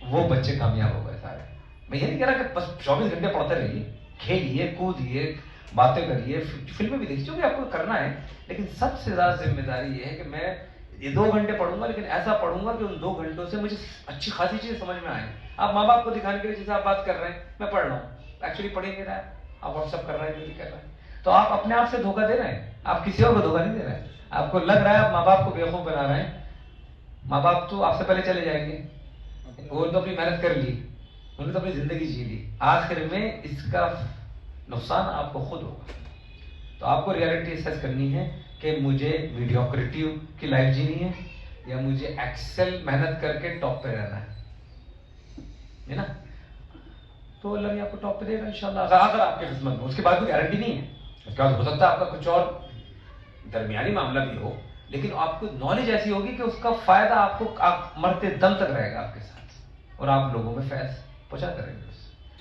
[SPEAKER 1] वो बच्चे कामयाब हो गए सारे। मैं ये नहीं कह रहा कि बस 24 घंटे पढ़ते रहिए, खेलिए, कूदिए, बातें करिए, फिल्में भी देखिए, जो भी आपको करना है, लेकिन सबसे ज्यादा जिम्मेदारी ये है कि मैं ये 2 घंटे पढ़ूंगा, लेकिन ऐसा पढ़ूंगा कि उन 2 घंटों से मुझे अच्छी खासी चीजें समझ में आए। आप माँ बाप को दिखाने के लिए जैसे आप बात कर रहे हैं, मैं पढ़ रहा हूँ, एक्चुअली पढ़ ही नहीं रहा है, आप व्हाट्सअप कर रहे हैं, जो भी कर रहे हैं, तो आप अपने आप से धोखा दे रहे हैं, आप किसी और को धोखा नहीं दे रहे हैं। आपको लग रहा है आप माँ बाप को बेवकूफ बना रहे हैं, माँ बाप तो आपसे पहले चले जाएंगे, वो तो अपनी मेहनत कर ली, उन्होंने तो अपनी जिंदगी जी ली, आखिर में इसका नुकसान आपको खुद होगा। तो आपको रियलिटी असेस करनी है कि मुझे मीडियोक्रिटी की लाइफ जीनी है या मुझे एक्सेल मेहनत करके टॉप पे रहना है ना। तो अल्लाह ने आपको टॉप पे देगा इंशाल्लाह, अगर आपके किस्मत में। उसके बाद भी गारंटी नहीं है, उसके बाद हो सकता है आपका कुछ और दरमियानी मामला भी हो, लेकिन आपको नॉलेज ऐसी होगी कि उसका फायदा आपको आप मरते दम तक रहेगा आपके साथ और आप लोगों में फैज पहुंचाते रहेंगे।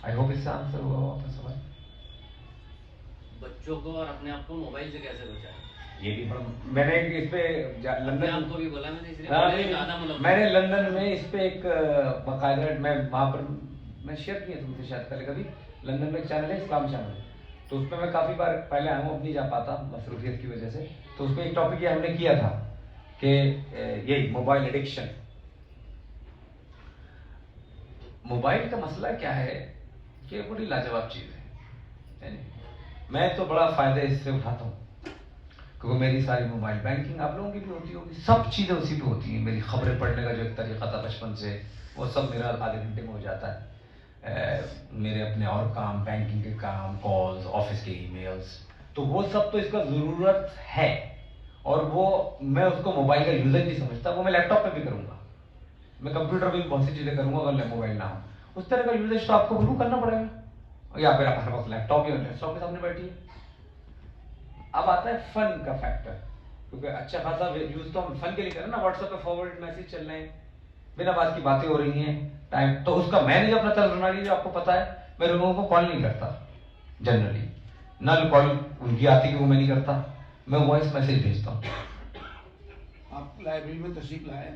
[SPEAKER 1] आई होप इससे आंसर हुआ हो आपका सवाल।
[SPEAKER 5] बच्चों को और अपने आप को मोबाइल से कैसे बचाएं?
[SPEAKER 1] ये भी बड़ा, मैंने इस पे
[SPEAKER 5] अपने आप को भी बोला मैंने, इसलिए ज़्यादा मतलब
[SPEAKER 1] मैंने लंदन में इस पे एक बाकायदा, मैं वहाँ पर मैं शेयर किया तुमसे शायद पहले कभी, लंदन में एक चैनल है इस्लाम चैनल, तो उसमें मैं काफ़ी बार पहले आया हूँ, अब नहीं जा पाता मसरूफियत की वजह से। तो उसमें एक टॉपिक ये हमने किया था कि यही मोबाइल एडिक्शन। मोबाइल का मसला क्या है कि बड़ी लाजवाब चीज़ है। मैं तो बड़ा फ़ायदा इससे उठाता हूँ क्योंकि मेरी सारी मोबाइल बैंकिंग आप लोगों की भी होती होगी, सब चीज़ें उसी पे होती हैं। मेरी खबरें पढ़ने का जो एक तरीका था बचपन से, वो सब मेरा आधे घंटे में हो जाता है। मेरे अपने और काम, बैंकिंग के काम, कॉल्स, ऑफिस के ईमेल्स, तो वो सब तो इसका ज़रूरत है और वो मैं उसको मोबाइल का यूज़र नहीं समझता, वो मैं लैपटॉप पे भी करूँगा, मैं कंप्यूटर पे भी बहुत सी चीज़ें करूँगा अगर मोबाइल ना हो। उस तरह का यूजेज तो आपको बिल्कुल करना पड़ेगा, या फिर आपके पास लैपटॉप या डेस्कटॉप के सामने बैठिए। अब आता है फन का फैक्टर, क्योंकि अच्छा खासा यूज तो हम फन के लिए करें ना, व्हाट्सएप पे फॉरवर्ड मैसेज चल रहे हैं, बिना बात की बातें हो रही हैं टाइम, तो उसका मैंने जो अपना चल बना लिया, आपको पता है मैं लोगों को कॉल नहीं करता जनरली, ना कॉल उनकी आती कि वो मैं नहीं करता, मैं वॉइस मैसेज भेजता हूँ।
[SPEAKER 3] आप लाइब्रेरी में तशरीफ लाए,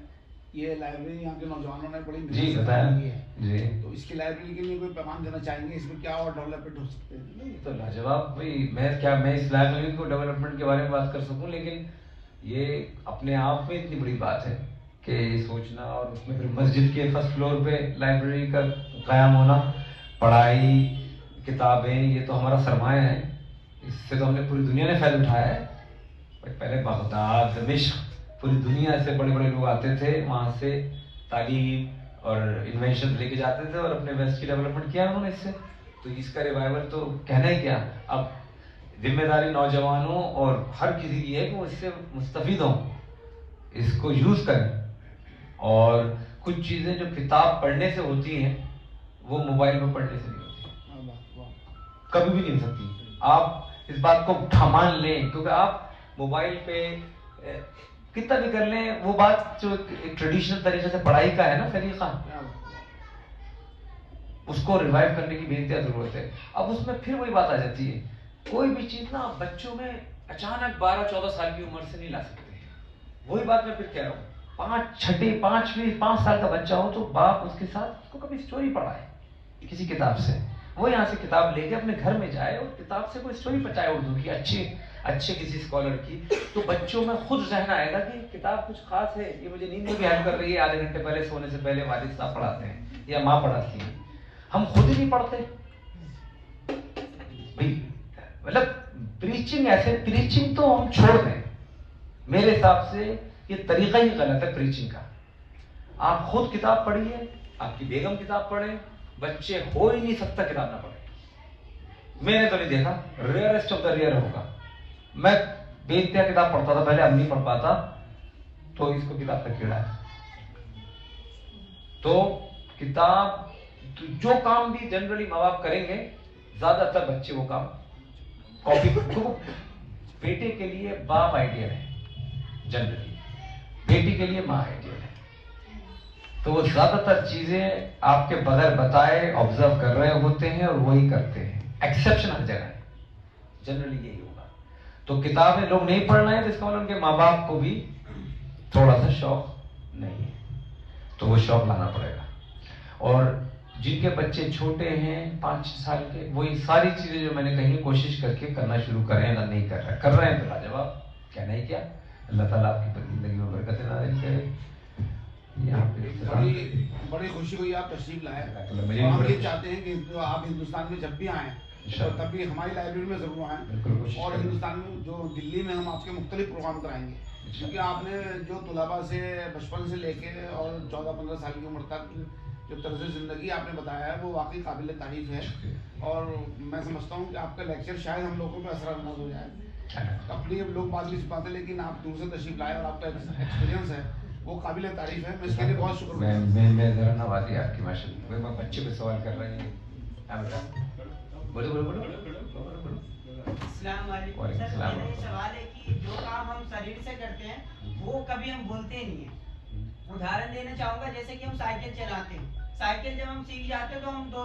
[SPEAKER 3] ये लाइब्रेरी यहाँ के नौजवानों ने बड़ी
[SPEAKER 1] जी बताया
[SPEAKER 3] है
[SPEAKER 1] जी,
[SPEAKER 3] तो इसकी लाइब्रेरी के लिए कोई पैगाम देना चाहेंगे, इसमें क्या और डेवलपमेंट हो सकते हैं?
[SPEAKER 1] नहीं तो लाजवाब भाई, मैं इस लाइब्रेरी को डेवलपमेंट के बारे में बात कर सकूं, लेकिन ये अपने आप में इतनी बड़ी बात है कि सोचना, और उसमें फिर मस्जिद के फर्स्ट फ्लोर पे लाइब्रेरी का कायम होना, पढ़ाई, किताबें, ये तो हमारा सरमाया है, इससे तो हमने पूरी दुनिया ने फायदा उठाया है। पहले बगदाद, दमिश्क, पूरी दुनिया से बड़े बड़े लोग आते थे, वहाँ से तालीम और इन्वेंशन लेके जाते थे और अपने वेस्ट की डेवलपमेंट किया उन्होंने इससे। तो इसका रिवाइवल तो कहना ही क्या, अब जिम्मेदारी नौजवानों और हर किसी की है कि वो इससे मुस्तफीद हों, इसको यूज़ करें, और कुछ चीज़ें जो किताब पढ़ने से होती हैं वो मोबाइल में पढ़ने से नहीं होती, कभी भी नहीं हो सकती। आप इस बात को ठामान लें, क्योंकि आप मोबाइल पे कितना भी कर लें, वो बात जो एक ट्रेडिशनल तरीके से पढ़ाई का है ना तरीका, उसको रिवाइव करने की बेहद जरूरत है। अब उसमें फिर वही बात आ जाती है, कोई भी चीज ना बच्चों में अचानक 12-14 साल की उम्र से नहीं ला सकते। वही बात मैं फिर कह रहा हूँ, 5 साल का बच्चा हो तो बाप उसके साथ उसको कभी स्टोरी पढ़ाए किसी किताब से, वो यहाँ से किताब लेके अपने घर में जाए और किताब से कोई स्टोरी पढ़ाए उर्दू की, अच्छे किसी स्कॉलर की, तो बच्चों में खुद जहन आएगा कि किताब कुछ खास है, ये मुझे नींद में भी हेल्प कर रही है, आधे घंटे पहले सोने से पहले वालिद साहब पढ़ाते हैं या माँ पढ़ाती है, हम खुद ही नहीं पढ़ते भाई। मतलब प्रीचिंग तो हम छोड़ दें, मेरे हिसाब से ये तरीका ही गलत है प्रीचिंग का। आप खुद किताब पढ़िए, आपकी बेगम किताब पढ़े, बच्चे हो ही नहीं सकता किताब ना पढ़े। मैंने तो नहीं देखा, रेयरेस्ट ऑफ द रेयर होगा। मैं बेइंतहा किताब पढ़ता था पहले, अब नहीं पढ़ पाता, तो इसको किताब का कीड़ा है। तो किताब, तो जो काम भी जनरली माँ बाप करेंगे, ज्यादातर बच्चे वो काम कॉपी, तो बेटे के लिए बाप आइडियल है जनरली, बेटी के लिए माँ आइडियल है, तो वो ज्यादातर चीजें आपके बगैर बताए ऑब्जर्व कर रहे होते हैं और वही करते हैं। एक्सेप्शन हर जगह है, जनरली यही होगा। तो किताबें लोग नहीं पढ़ रहे हैं तो इसका मतलब उनके माँ बाप को भी थोड़ा सा शौक नहीं है, तो वो शौक लाना पड़ेगा। और जिनके बच्चे छोटे हैं 5-6 साल के, वही सारी चीजें जो मैंने कही कोशिश करके करना शुरू करें, अगर नहीं कर रहे हैं तो लाजवाब, कहना ही क्या। अल्लाह ताला आपकी जिंदगी में बरकत नाज़िल करे। यहाँ पे
[SPEAKER 3] बड़ी खुशी हुई आप तशरीफ लाए,
[SPEAKER 1] मुझे
[SPEAKER 3] हम
[SPEAKER 1] भी
[SPEAKER 3] ये चाहते हैं कि आप हिंदुस्तान में जब भी आएँ तो तभी हमारी लाइब्रेरी में जरूर आएँ, और हिंदुस्तान में जो दिल्ली में हम आपके मुख्तलिफ प्रोग्राम कराएंगे, क्योंकि आपने जो तुलाबा से बचपन से लेके और 14-15 साल की उम्र तक जो तर्ज ज़िंदगी आपने बताया है वो वाकई काबिल तारीफ है। और मैं समझता हूँ कि आपका लेक्चर शायद हम लोगों पे असरअंदाज हो जाए। अपनी लोग बात नहीं पाते, लेकिन आप दूर से तशरीफ लाए और आपका एक्सपीरियंस है वो काबिल तारीफ है। मैं इसके लिए बहुत शुक्र।
[SPEAKER 1] मैं ज़रा नवाजी आपकी माशाल्लाह। मैं बच्चे पे सवाल कर रहे हैं। हाँ बेटा, बोलो बोलो बोलो बोलो बोलो।
[SPEAKER 6] अस्सलाम वालेकुम।
[SPEAKER 1] वालेकुम
[SPEAKER 6] सर,
[SPEAKER 1] सलाम।
[SPEAKER 6] मेरा ये सवाल है कि जो काम हम शरीर से करते हैं वो कभी हम बोलते नहीं है। उदाहरण देना चाहूंगा, जैसे कि हम साइकिल चलाते हैं। साइकिल जब हम सीख जाते हैं तो हम दो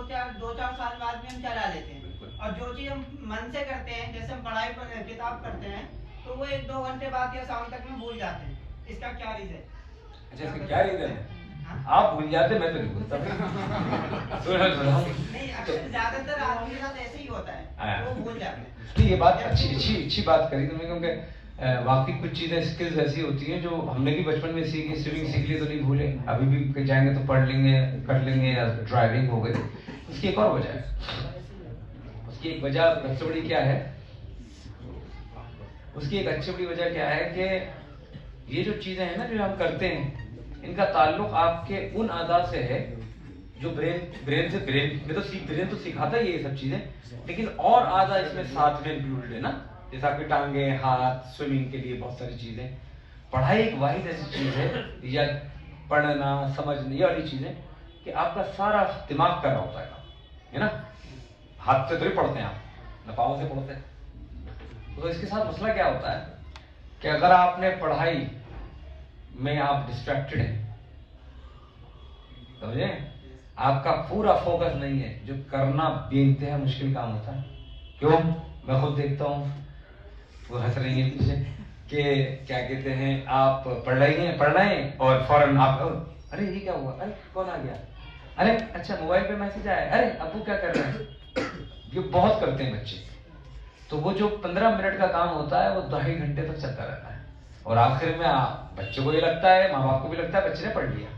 [SPEAKER 6] चार साल बाद में हम चला लेते हैं। और जो चीज़ हम मन से करते हैं, जैसे हम पढ़ाई पर किताब करते हैं, तो वो 1-2 घंटे बाद या शाम तक में भूल जाते हैं। इसका क्या रीज़न है?
[SPEAKER 1] अच्छा, इसका क्या रीज़न है? आप भूल जाते, मैं तो नहीं भूलता।
[SPEAKER 6] नहीं, अक्सर ज्यादातर आदमी के साथ ऐसे ही होता है, वो भूल जाते हैं।
[SPEAKER 1] तो ये बात अच्छी बात करी तुमने, क्योंकि वाकई कुछ चीजें स्किल्स ऐसी होती हैं जो हमने भी बचपन में सीखी। स्विमिंग सीख ली तो नहीं भूले, अभी भी कहीं जाएंगे तो पढ़ लेंगे, कर लेंगे। या ड्राइविंग हो गई। उसकी एक और वजह है। उसकी एक वजह सबसे बड़ी क्या है? उसकी एक अच्छी बड़ी वजह क्या है कि ये जो चीजें हैं ना जो हम करते हैं, इनका ताल्लुक आपके उन आदा से है जो ब्रेन तो सिखाता ही ये सब चीजें, लेकिन और आधा इसमें साथ में इंक्लूडेड है ना। जैसे आपकी टांगे, हाथ, स्विमिंग के लिए बहुत सारी चीजें। पढ़ाई एक वाहिद ऐसी चीज है, या पढ़ना समझना ये वाली चीजें, कि आपका सारा दिमाग कर रहा होता है ना। हाथ से तो नहीं पढ़ते हैं आप, ना पाँव से पढ़ते हैं। तो इसके साथ मसला क्या होता है कि अगर आपने पढ़ाई में आप डिस्ट्रैक्टेड हैं, समझे, आपका पूरा फोकस नहीं है, जो करना बेइंतहा मुश्किल काम होता है। क्यों? मैं खुद देखता हूँ, वो हंस रही है पीछे कि क्या कहते हैं, आप पढ़ रहे हैं और फौरन आप अरे ये क्या हुआ, अरे कौन आ गया, अरे अच्छा मोबाइल पे मैसेज आया, अरे अब्बू क्या कर रहे हैं। ये बहुत करते हैं बच्चे। तो वो जो 15 मिनट का काम होता है वो 2.5 घंटे तक चलता रहता है, और आखिर में बच्चों को ये लगता है, माँ बाप को भी लगता है बच्चे ने पढ़ लिया।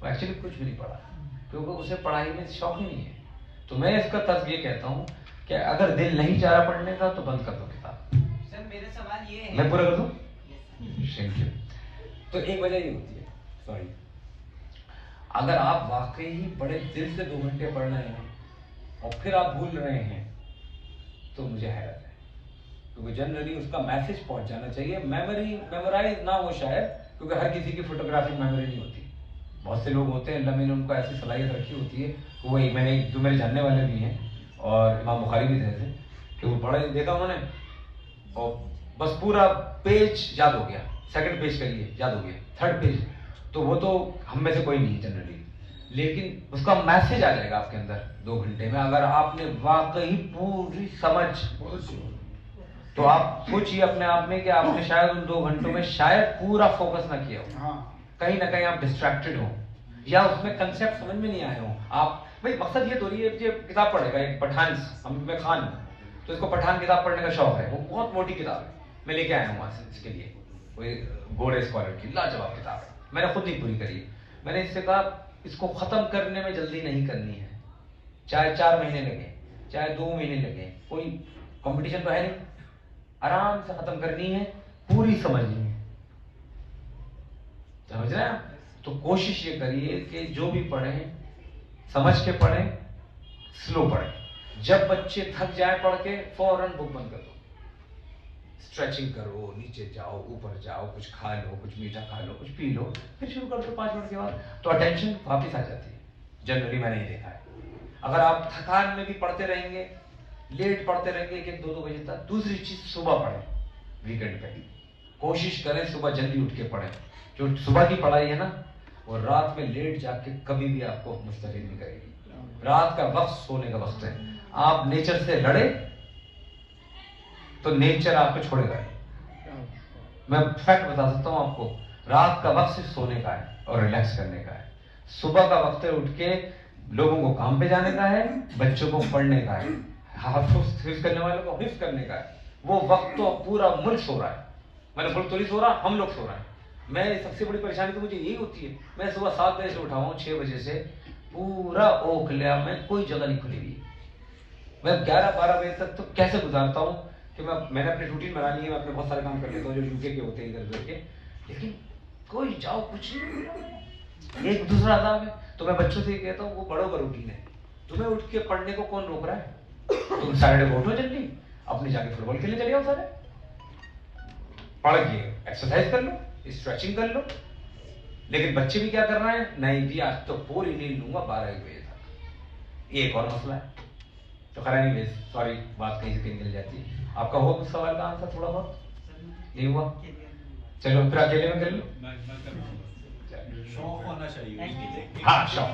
[SPEAKER 1] वो एक्चुअली कुछ भी नहीं पढ़ा, क्योंकि उसे पढ़ाई में शौक ही नहीं है। तो मैं इसका तर्ज ये कहता हूँ कि अगर दिल नहीं चाह रहा पढ़ने का तो बंद कर दो किताब।
[SPEAKER 6] सर, मेरा सवाल ये है,
[SPEAKER 1] मैं पूरा कर दूं? Thank you. तो एक वजह ये होती है, सॉरी, अगर आप वाकई ही बड़े दिल से 2 घंटे पढ़ रहे हैं और फिर आप भूल रहे हैं तो मुझे हैरत है, क्योंकि जनरली उसका मैसेज पहुंच जाना चाहिए। मेमोराइज ना हो शायद, क्योंकि हर किसी की फोटोग्राफिक मेमोरी नहीं होती। बहुत से लोग होते हैं, अल्लाह ने उनको ऐसी सलाहियत रखी होती है। वही मैंने जो मेरे जानने वाले भी हैं, और इमाम बुखारी भी थे ऐसे, कि वो पढ़े देखा उन्होंने और बस पूरा पेज याद हो गया, सेकंड पेज के लिए याद हो गया, थर्ड पेज, तो वो तो हम में से कोई नहीं जनरली, लेकिन उसका मैसेज आ जाएगा आपके अंदर 2 घंटे में, अगर आपने वाकई पूरी समझ। तो आप सोचिए अपने आप में कि आपने शायद उन 2 घंटों में शायद पूरा फोकस ना किया हो, कहीं ना कहीं आप डिस्ट्रैक्टेड हो, या उसमें कंसेप्ट समझ में नहीं आए हो। आप भाई मकसद ये थोड़ी है कि किताब पढ़ेगा, एक पठान, मैं खान तो इसको पठान किताब पढ़ने का शौक है, वो बहुत मोटी किताब है, मैं लेके आया हूँ वहां से इसके लिए, कोई घोड़े स्कॉलर की लाजवाब किताब है, मैंने खुद नहीं पूरी करी। मैंने इससे कहा इसको खत्म करने में जल्दी नहीं करनी है, चाहे 4 महीने लगे, चाहे 2 महीने लगे, कोई कंपटीशन तो है नहीं, आराम से खत्म करनी है, पूरी समझनी है। समझ रहे हैं? तो कोशिश ये करिए कि जो भी पढ़ें समझ के पढ़ें, स्लो पढ़ें। जब बच्चे थक जाए पढ़ के फौरन बुक बंद कर दो, स्ट्रेचिंग करो, नीचे जाओ, ऊपर जाओ, कुछ खा लो, कुछ मीठा खा लो, कुछ पी लो, फिर शुरू कर दो 5 मिनट के बाद, तो अटेंशन वापस आ जाती है। जनरली मैंने ये देखा है। अगर आप थकान में भी पढ़ते रहेंगे, लेट पढ़ते रहेंगे 1-2 बजे तक। दूसरी चीज, सुबह पढ़ें, वीकेंड पे कोशिश करें सुबह जल्दी उठ के पढ़ें। जो सुबह की पढ़ाई है ना, वो रात में लेट जाके कभी भी आपको मुस्तफिद नहीं करेगी। रात का वक्त सोने का वक्त है। आप नेचर से लड़े तो नेचर आपको छोड़ेगा। मैं फैक्ट बता सकता हूं आपको, रात का वक्त सिर्फ सोने का है और रिलैक्स करने का है। सुबह का वक्त है उठ के लोगों को काम पे जाने का है, बच्चों को पढ़ने का है, हिफ्ज करने वालों को हिफ्ज करने का है। वो वक्त तो पूरा मुल्क सो रहा है, मैंने मुल्क तो नहीं सो रहा, हम लोग सो रहे हैं। मैं सबसे बड़ी परेशानी तो मुझे यही होती है, मैं सुबह 7 बजे से उठा हूँ, 6 बजे से पूरा ओखला में कोई जगह नहीं खुली हुई। मैं 11-12 बजे तक तो कैसे गुजारता हूँ कि मैंने अपनी रूटीन बना ली है, मैं अपने बहुत सारे काम कर लेता हूँ जो यूके के होते हैं इधर उधर के, लेकिन कोई जाओ कुछ नहीं, एक दूसरा आदाब है। तो मैं बच्चों से ये कहता हूँ वो बड़ों का रूटीन है, तुम्हें उठ के पढ़ने को कौन रोक रहा है? तुम सैटरडे को उठो जल्दी, अपनी जाके फुटबॉल खेलने चले जाओ, सारे पढ़ के एक्सरसाइज कर लो, स्ट्रेचिंग कर लो। लेकिन बच्चे भी क्या कर रहे हैं, नहीं भी आज तो पूरी नींद लूंगा 12 बजे तक। ये एक और मसला है। तो खैर एनीवेज, सॉरी बात कहीं से कहीं निकल जाती है। आपका हुआ कुछ सवाल का आंसर थोड़ा बहुत? नहीं हुआ? चलो फिर अकेले में कर लो।
[SPEAKER 4] शौक होना चाहिए।
[SPEAKER 1] हाँ शौक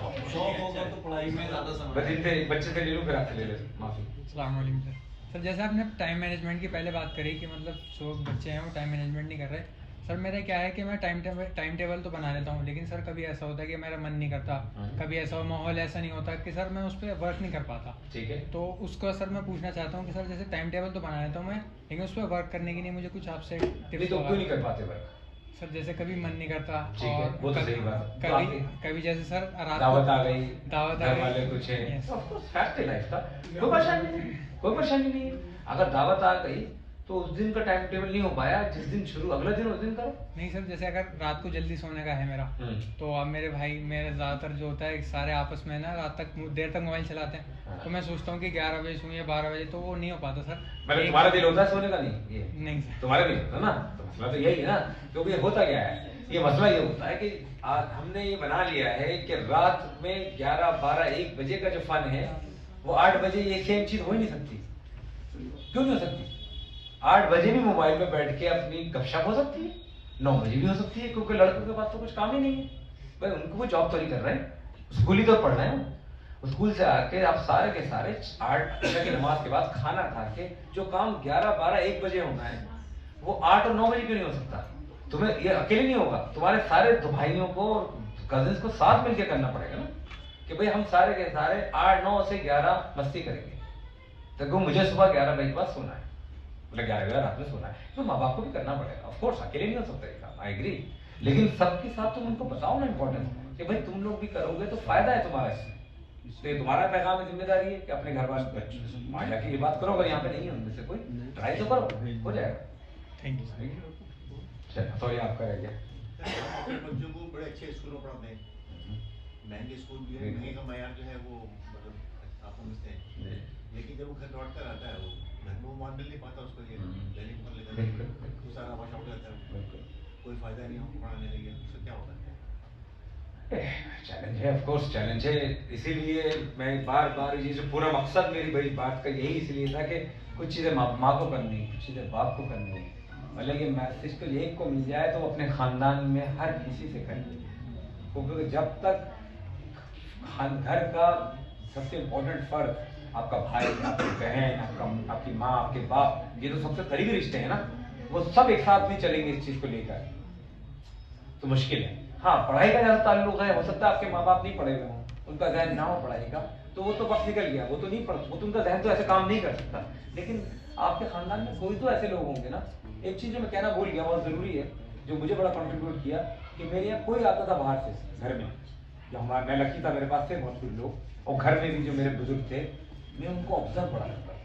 [SPEAKER 4] होगा तो पढ़ाई में ज्यादा समय।
[SPEAKER 1] बस इनसे एक बच्चे से ले लूं फिर आपसे ले ले, माफी।
[SPEAKER 7] अस्सलाम वालेकुम सर। सर जैसे आपने टाइम मैनेजमेंट की पहले बात करी कि मतलब जो बच्चे हैं वो टाइम मैनेजमेंट नहीं कर रहे, सर मेरा क्या है कि मैं टाइम टेबल तो बना लेता हूँ, लेकिन सर कभी ऐसा होता है कि मेरा मन नहीं करता, कभी ऐसा माहौल ऐसा नहीं होता कि सर मैं उस पर वर्क नहीं कर पाता।
[SPEAKER 1] ठीक है।
[SPEAKER 7] तो उसको सर मैं पूछना चाहता हूँ कि सर जैसे टाइम टेबल तो बना लेता हूँ मैं, लेकिन उस पर वर्क करने के लिए मुझे कुछ आपसे
[SPEAKER 1] नहीं तो क्यों नहीं कर पाते वर्क?
[SPEAKER 7] सर जैसे कभी मन नहीं करता,
[SPEAKER 1] ठीक है, वो तो सही बात है।
[SPEAKER 7] कभी जैसे सर रात
[SPEAKER 1] दावत आ गई,
[SPEAKER 7] दावत आ
[SPEAKER 1] घर
[SPEAKER 7] गई,
[SPEAKER 1] वाले कुछ है,
[SPEAKER 7] Yes.
[SPEAKER 1] ऑफ कोर्स फैक्ट है लाइफ का, कोई परेशानी नहीं, कोई परेशानी नहीं है। अगर दावत आ गई तो उस दिन का टाइम टेबल नहीं हो पाया, जिस दिन शुरू अगला दिन उस दिन करो।
[SPEAKER 7] नहीं सर जैसे अगर रात को जल्दी सोने का है मेरा, तो अब मेरे भाई मेरे ज़्यादातर जो होता है सारे आपस में ना रात तक देर तक मोबाइल चलाते हैं, तो मैं सोचता हूँ कि 11 बजे सोऊं या 12 बजे, तो वो नहीं हो पाता सर।
[SPEAKER 1] मतलब तुम्हारा दिल होता है सोने का? नहीं ये
[SPEAKER 7] नहीं सर,
[SPEAKER 1] तुम्हारा नहीं होता ना, तो मसला तो यही है ना। क्योंकि ये होता क्या है, ये मसला ये होता है कि आज हमने ये बना लिया है कि रात में 11, 12, 1 बजे का जो फन है वो 8 बजे ये सेम चीज हो ही नहीं सकती। क्यों नहीं हो सकती? 8 बजे भी मोबाइल में बैठ के अपनी गपशप हो सकती है, 9 बजे भी हो सकती है, क्योंकि लड़कों के पास तो कुछ काम ही नहीं है भाई, उनको कोई जॉब तो नहीं कर रहे हैं, स्कूल ही तो पढ़ रहे हैं। स्कूल से आके आप सारे के सारे 8 की नमाज के बाद खाना खा के जो काम 11, 12, 1 बजे होना है वो 8 और 9 बजे क्यों नहीं हो सकता? तुम्हें ये अकेले नहीं होगा, तुम्हारे सारे भाइयों को कजिन्स को साथ मिलकर करना पड़ेगा ना, कि भाई हम सारे के सारे 8, 9 से 11 मस्ती करेंगे। तो मुझे सुबह 11 बजे के बाद सोना है, मतलब 11 बजे रात में सोना है, तो माँ बाप को भी करना पड़ेगा। ऑफ कोर्स अकेले नहीं हो सकता ये काम, आई एग्री, लेकिन सबके साथ तुम उनको बताओ ना इंपॉर्टेंस कि भाई तुम लोग भी करोगे तो फायदा है तुम्हारा इसमें। तो ये तुम्हारा पैगाम है, जिम्मेदारी है कि अपने घर वाले बच्चों माँ जाके ये बात करो। अगर यहाँ पे नहीं है उनमें से कोई, ट्राई तो करो, हो जाएगा।
[SPEAKER 7] Thank you.
[SPEAKER 1] चलो सॉरी आपका रह गया।
[SPEAKER 8] बच्चों को बड़े अच्छे स्कूलों में पढ़ाते हैं, महंगे स्कूल भी है, महंगे का मयार जो है वो मतलब आप समझते हैं, लेकिन जब वो घर लौट कर आता है वो घर में वो मान मिल नहीं पाता उसको, ये दैनिक पर लेकर तो सारा वाश आउट जाता है, कोई फायदा नहीं हमको पढ़ाने लगे, उससे क्या होता है?
[SPEAKER 1] चैलेंज है, ऑफ कोर्स चैलेंज है। इसीलिए मैं बार बार ये जो पूरा मकसद मेरी बड़ी बात का यही इसलिए था कि कुछ चीज़ें माँ को करनी है, कुछ चीज़ें बाप को करनी है, मतलब ये मैसेज तो एक को मिल जाए तो अपने खानदान में हर किसी से करिए, क्योंकि जब तक घर का सबसे इम्पोर्टेंट फर्द आपका भाई, आपकी बहन, आपकी माँ, आपके बाप, ये तो सबसे करीबी रिश्ते हैं ना, वो सब एक साथ नहीं चलेंगे इस चीज को लेकर तो मुश्किल है। हाँ पढ़ाई का ज्यादा ताल्लुक है, हो सकता है आपके माँ बाप नहीं पढ़े हुए हों, उनका जहन ना हो पढ़ाई का, तो वो तो वक्त निकल गया, वो तो नहीं पढ़, वो तो उनका जहन तो ऐसे काम नहीं कर सकता, लेकिन आपके खानदान में कोई तो ऐसे लोग होंगे ना। एक चीज जो मैं कहना भूल गया, बहुत जरूरी है, जो मुझे बड़ा कंट्रीब्यूट किया कि मेरे यहाँ कोई आता था बाहर से घर में, जो हमारा मैं लकी था, मेरे पास थे बहुत कुछ लोग, और घर में भी जो मेरे बुजुर्ग थे, मैं उनको ऑब्जर्व बड़ा करता था,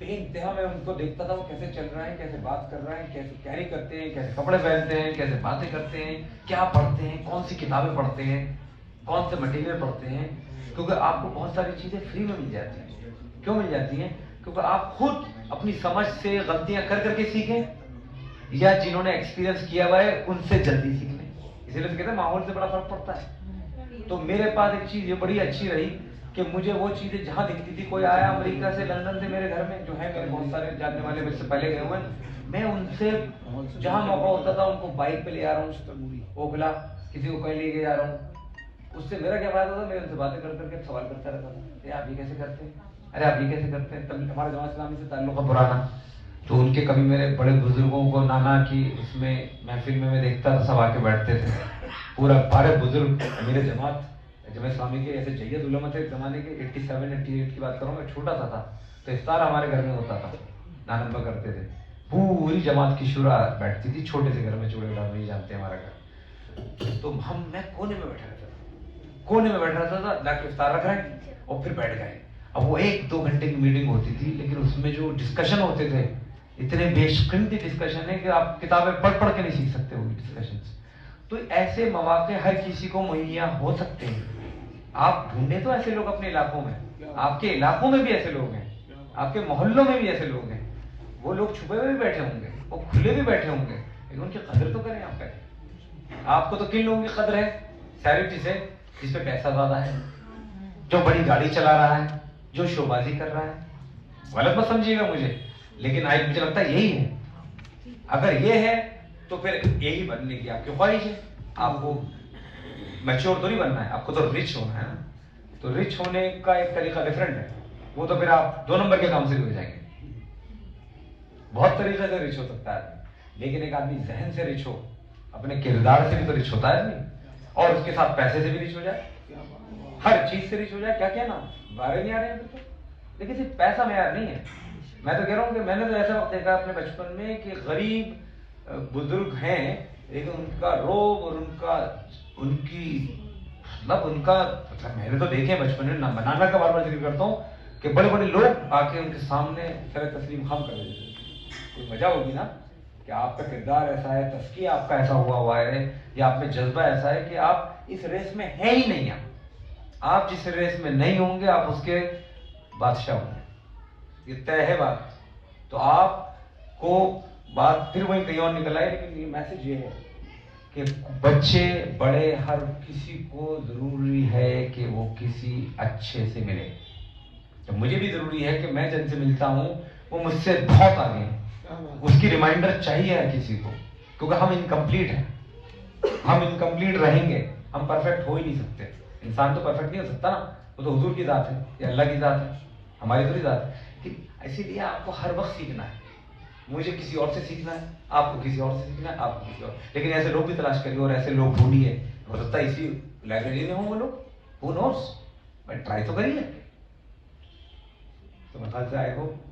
[SPEAKER 1] बेइंतहा मैं उनको देखता था वो कैसे चल रहे हैं, कैसे बात कर रहे हैं, कैसे कैरी करते हैं, कैसे कपड़े पहनते हैं, कैसे बातें करते हैं, क्या पढ़ते हैं, कौन सी किताबें पढ़ते हैं, कौन से मटेरियल पढ़ते हैं, क्योंकि आपको बहुत सारी चीजें फ्री में मिल जाती हैं। क्यों मिल जाती हैं? क्योंकि आप खुद अपनी समझ से गलतियां कर करके सीखें, या जिन्होंने एक्सपीरियंस किया हुआ है उनसे जल्दी सीख लें। इसीलिए तो कहते हैं माहौल से बड़ा फर्क पड़ता है। तो मेरे पास एक चीज ये बड़ी अच्छी रही कि मुझे वो चीजें जहां दिखती थी, कोई आया अमेरिका से, लंदन से मेरे घर में, जो है मेरे बहुत सारे जानने वाले मेरे से पहले गए हुए, मैं उनसे जहां मौका होता था उनको बाइक पे ले आ रहा हूँ, ओखला किसी को कहीं लेके जा रहा हूँ, उससे मेरा क्या फायदा था, मैं उनसे बातें कर करके सवाल करता रहता था, आप ये कैसे करते हैं, अरे आप ये कैसे करते हैं। तब हमारे जमात इस्लामी से ताल्लुक है पुराना, तो उनके कभी मेरे बड़े बुजुर्गों को नाना की उसमें महफिल में मैं देखता था, सब आके बैठते थे, पूरा बारे बुजुर्ग मेरे जमात जमा इस्लामी के ऐसे जैयद उलमा थे एक जमाने के, 87, 88 की बात करूँ, मैं छोटा सा था, तो इफ्तार हमारे घर में होता था, नानब्बा करते थे, पूरी जमात की शुरा बैठती थी, छोटे से घर में, चूड़े उड़ा नहीं जानते हमारा घर, तो मैं कोने में बैठा रहता था, कोने में बैठ रहता था, लाके इफ्तार रख रहे हैं और फिर बैठ गए। अब वो 1-2 घंटे की मीटिंग होती थी, लेकिन उसमें जो डिस्कशन होते थे, इतने बेशकीमती डिस्कशन है कि आप किताबें पढ़ पढ़ के नहीं सीख सकते वो डिस्कशन। तो ऐसे मौके हर किसी को मुहैया हो सकते हैं। आप ढूंढे तो ऐसे लोग अपने इलाकों में, आपके इलाकों में भी ऐसे लोग हैं, आपके मोहल्लों में भी ऐसे लोग हैं। वो लोग छुपे हुए भी बैठे होंगे, वो खुले भी बैठे होंगे, लेकिन उनकी कदर तो करें आप करें। आपको तो किन लोगों की कदर है? सेलिब्रिटी से, जिस पे पैसा ज्यादा है, जो बड़ी गाड़ी चला रहा है, जो शोबाजी कर रहा है। गलत मत समझिएगा मुझे, लेकिन आज मुझे लगता है यही है। अगर ये है तो फिर यही बनने की आपकी ख्वाहिश है। आपको मैच्योर तो नहीं बनना है, आपको तो रिच होना है ना। तो रिच होने का एक तरीका डिफरेंट है, वो तो फिर आप 2 नंबर के काम से भी हो जाएंगे। बहुत तरीके से रिच हो सकता है, लेकिन एक आदमी जहन से रिच हो, अपने किरदार से भी तो रिच होता है आदमी, और उसके साथ पैसे से भी रिच हो जाए, हर चीज से रिच हो जाए। क्या कहना बारे नहीं आ रहे हैं तो, लेकिन सिर्फ पैसा मेयार नहीं है। मैं तो कह रहा हूँ कि मैंने तो ऐसा वक्त देखा अपने बचपन में कि गरीब बुजुर्ग हैं, लेकिन उनका रोब और उनकी मैंने तो देखे बचपन में, बनाना का बार जिक्र करता हूँ कि बड़े बड़े लोग आके उनके सामने सर तस्लीम हम कर देते। कोई वजह होगी ना कि आपका किरदार ऐसा है, तस्कीया आपका ऐसा हुआ है, या आप में जज्बा ऐसा है कि आप इस रेस में है ही नहीं। आप जिस रेस में नहीं होंगे, आप उसके बादशाह होंगे, ये तय है बात। तो आपको बात फिर वही कहीं और निकल आई, लेकिन ये मैसेज ये है कि बच्चे बड़े हर किसी को जरूरी है कि वो किसी अच्छे से मिले। तो मुझे भी जरूरी है कि मैं जिनसे मिलता हूँ वो मुझसे बहुत आगे हैं, उसकी रिमाइंडर चाहिए है किसी को, क्योंकि हम इनकम्प्लीट हैं, हम इनकम्प्लीट रहेंगे, हम परफेक्ट हो ही नहीं सकते। इंसान तो परफेक्ट नहीं हो सकता ना, वो तो हुजूर की जात है या अल्लाह की जात है, हमारी तो नहीं जात है। इसीलिए आपको हर वक्त सीखना है। मुझे किसी और से सीखना है, आपको किसी और से सीखना है, आपको किसी और, लेकिन ऐसे लोग भी तलाश करिए और ऐसे लोग ढूंढिए। हो सकता है इसी लाइब्रेरी में हो वो लोग, हू नोस, बट ट्राई तो करिए। तो मैं ख्याल से आई होप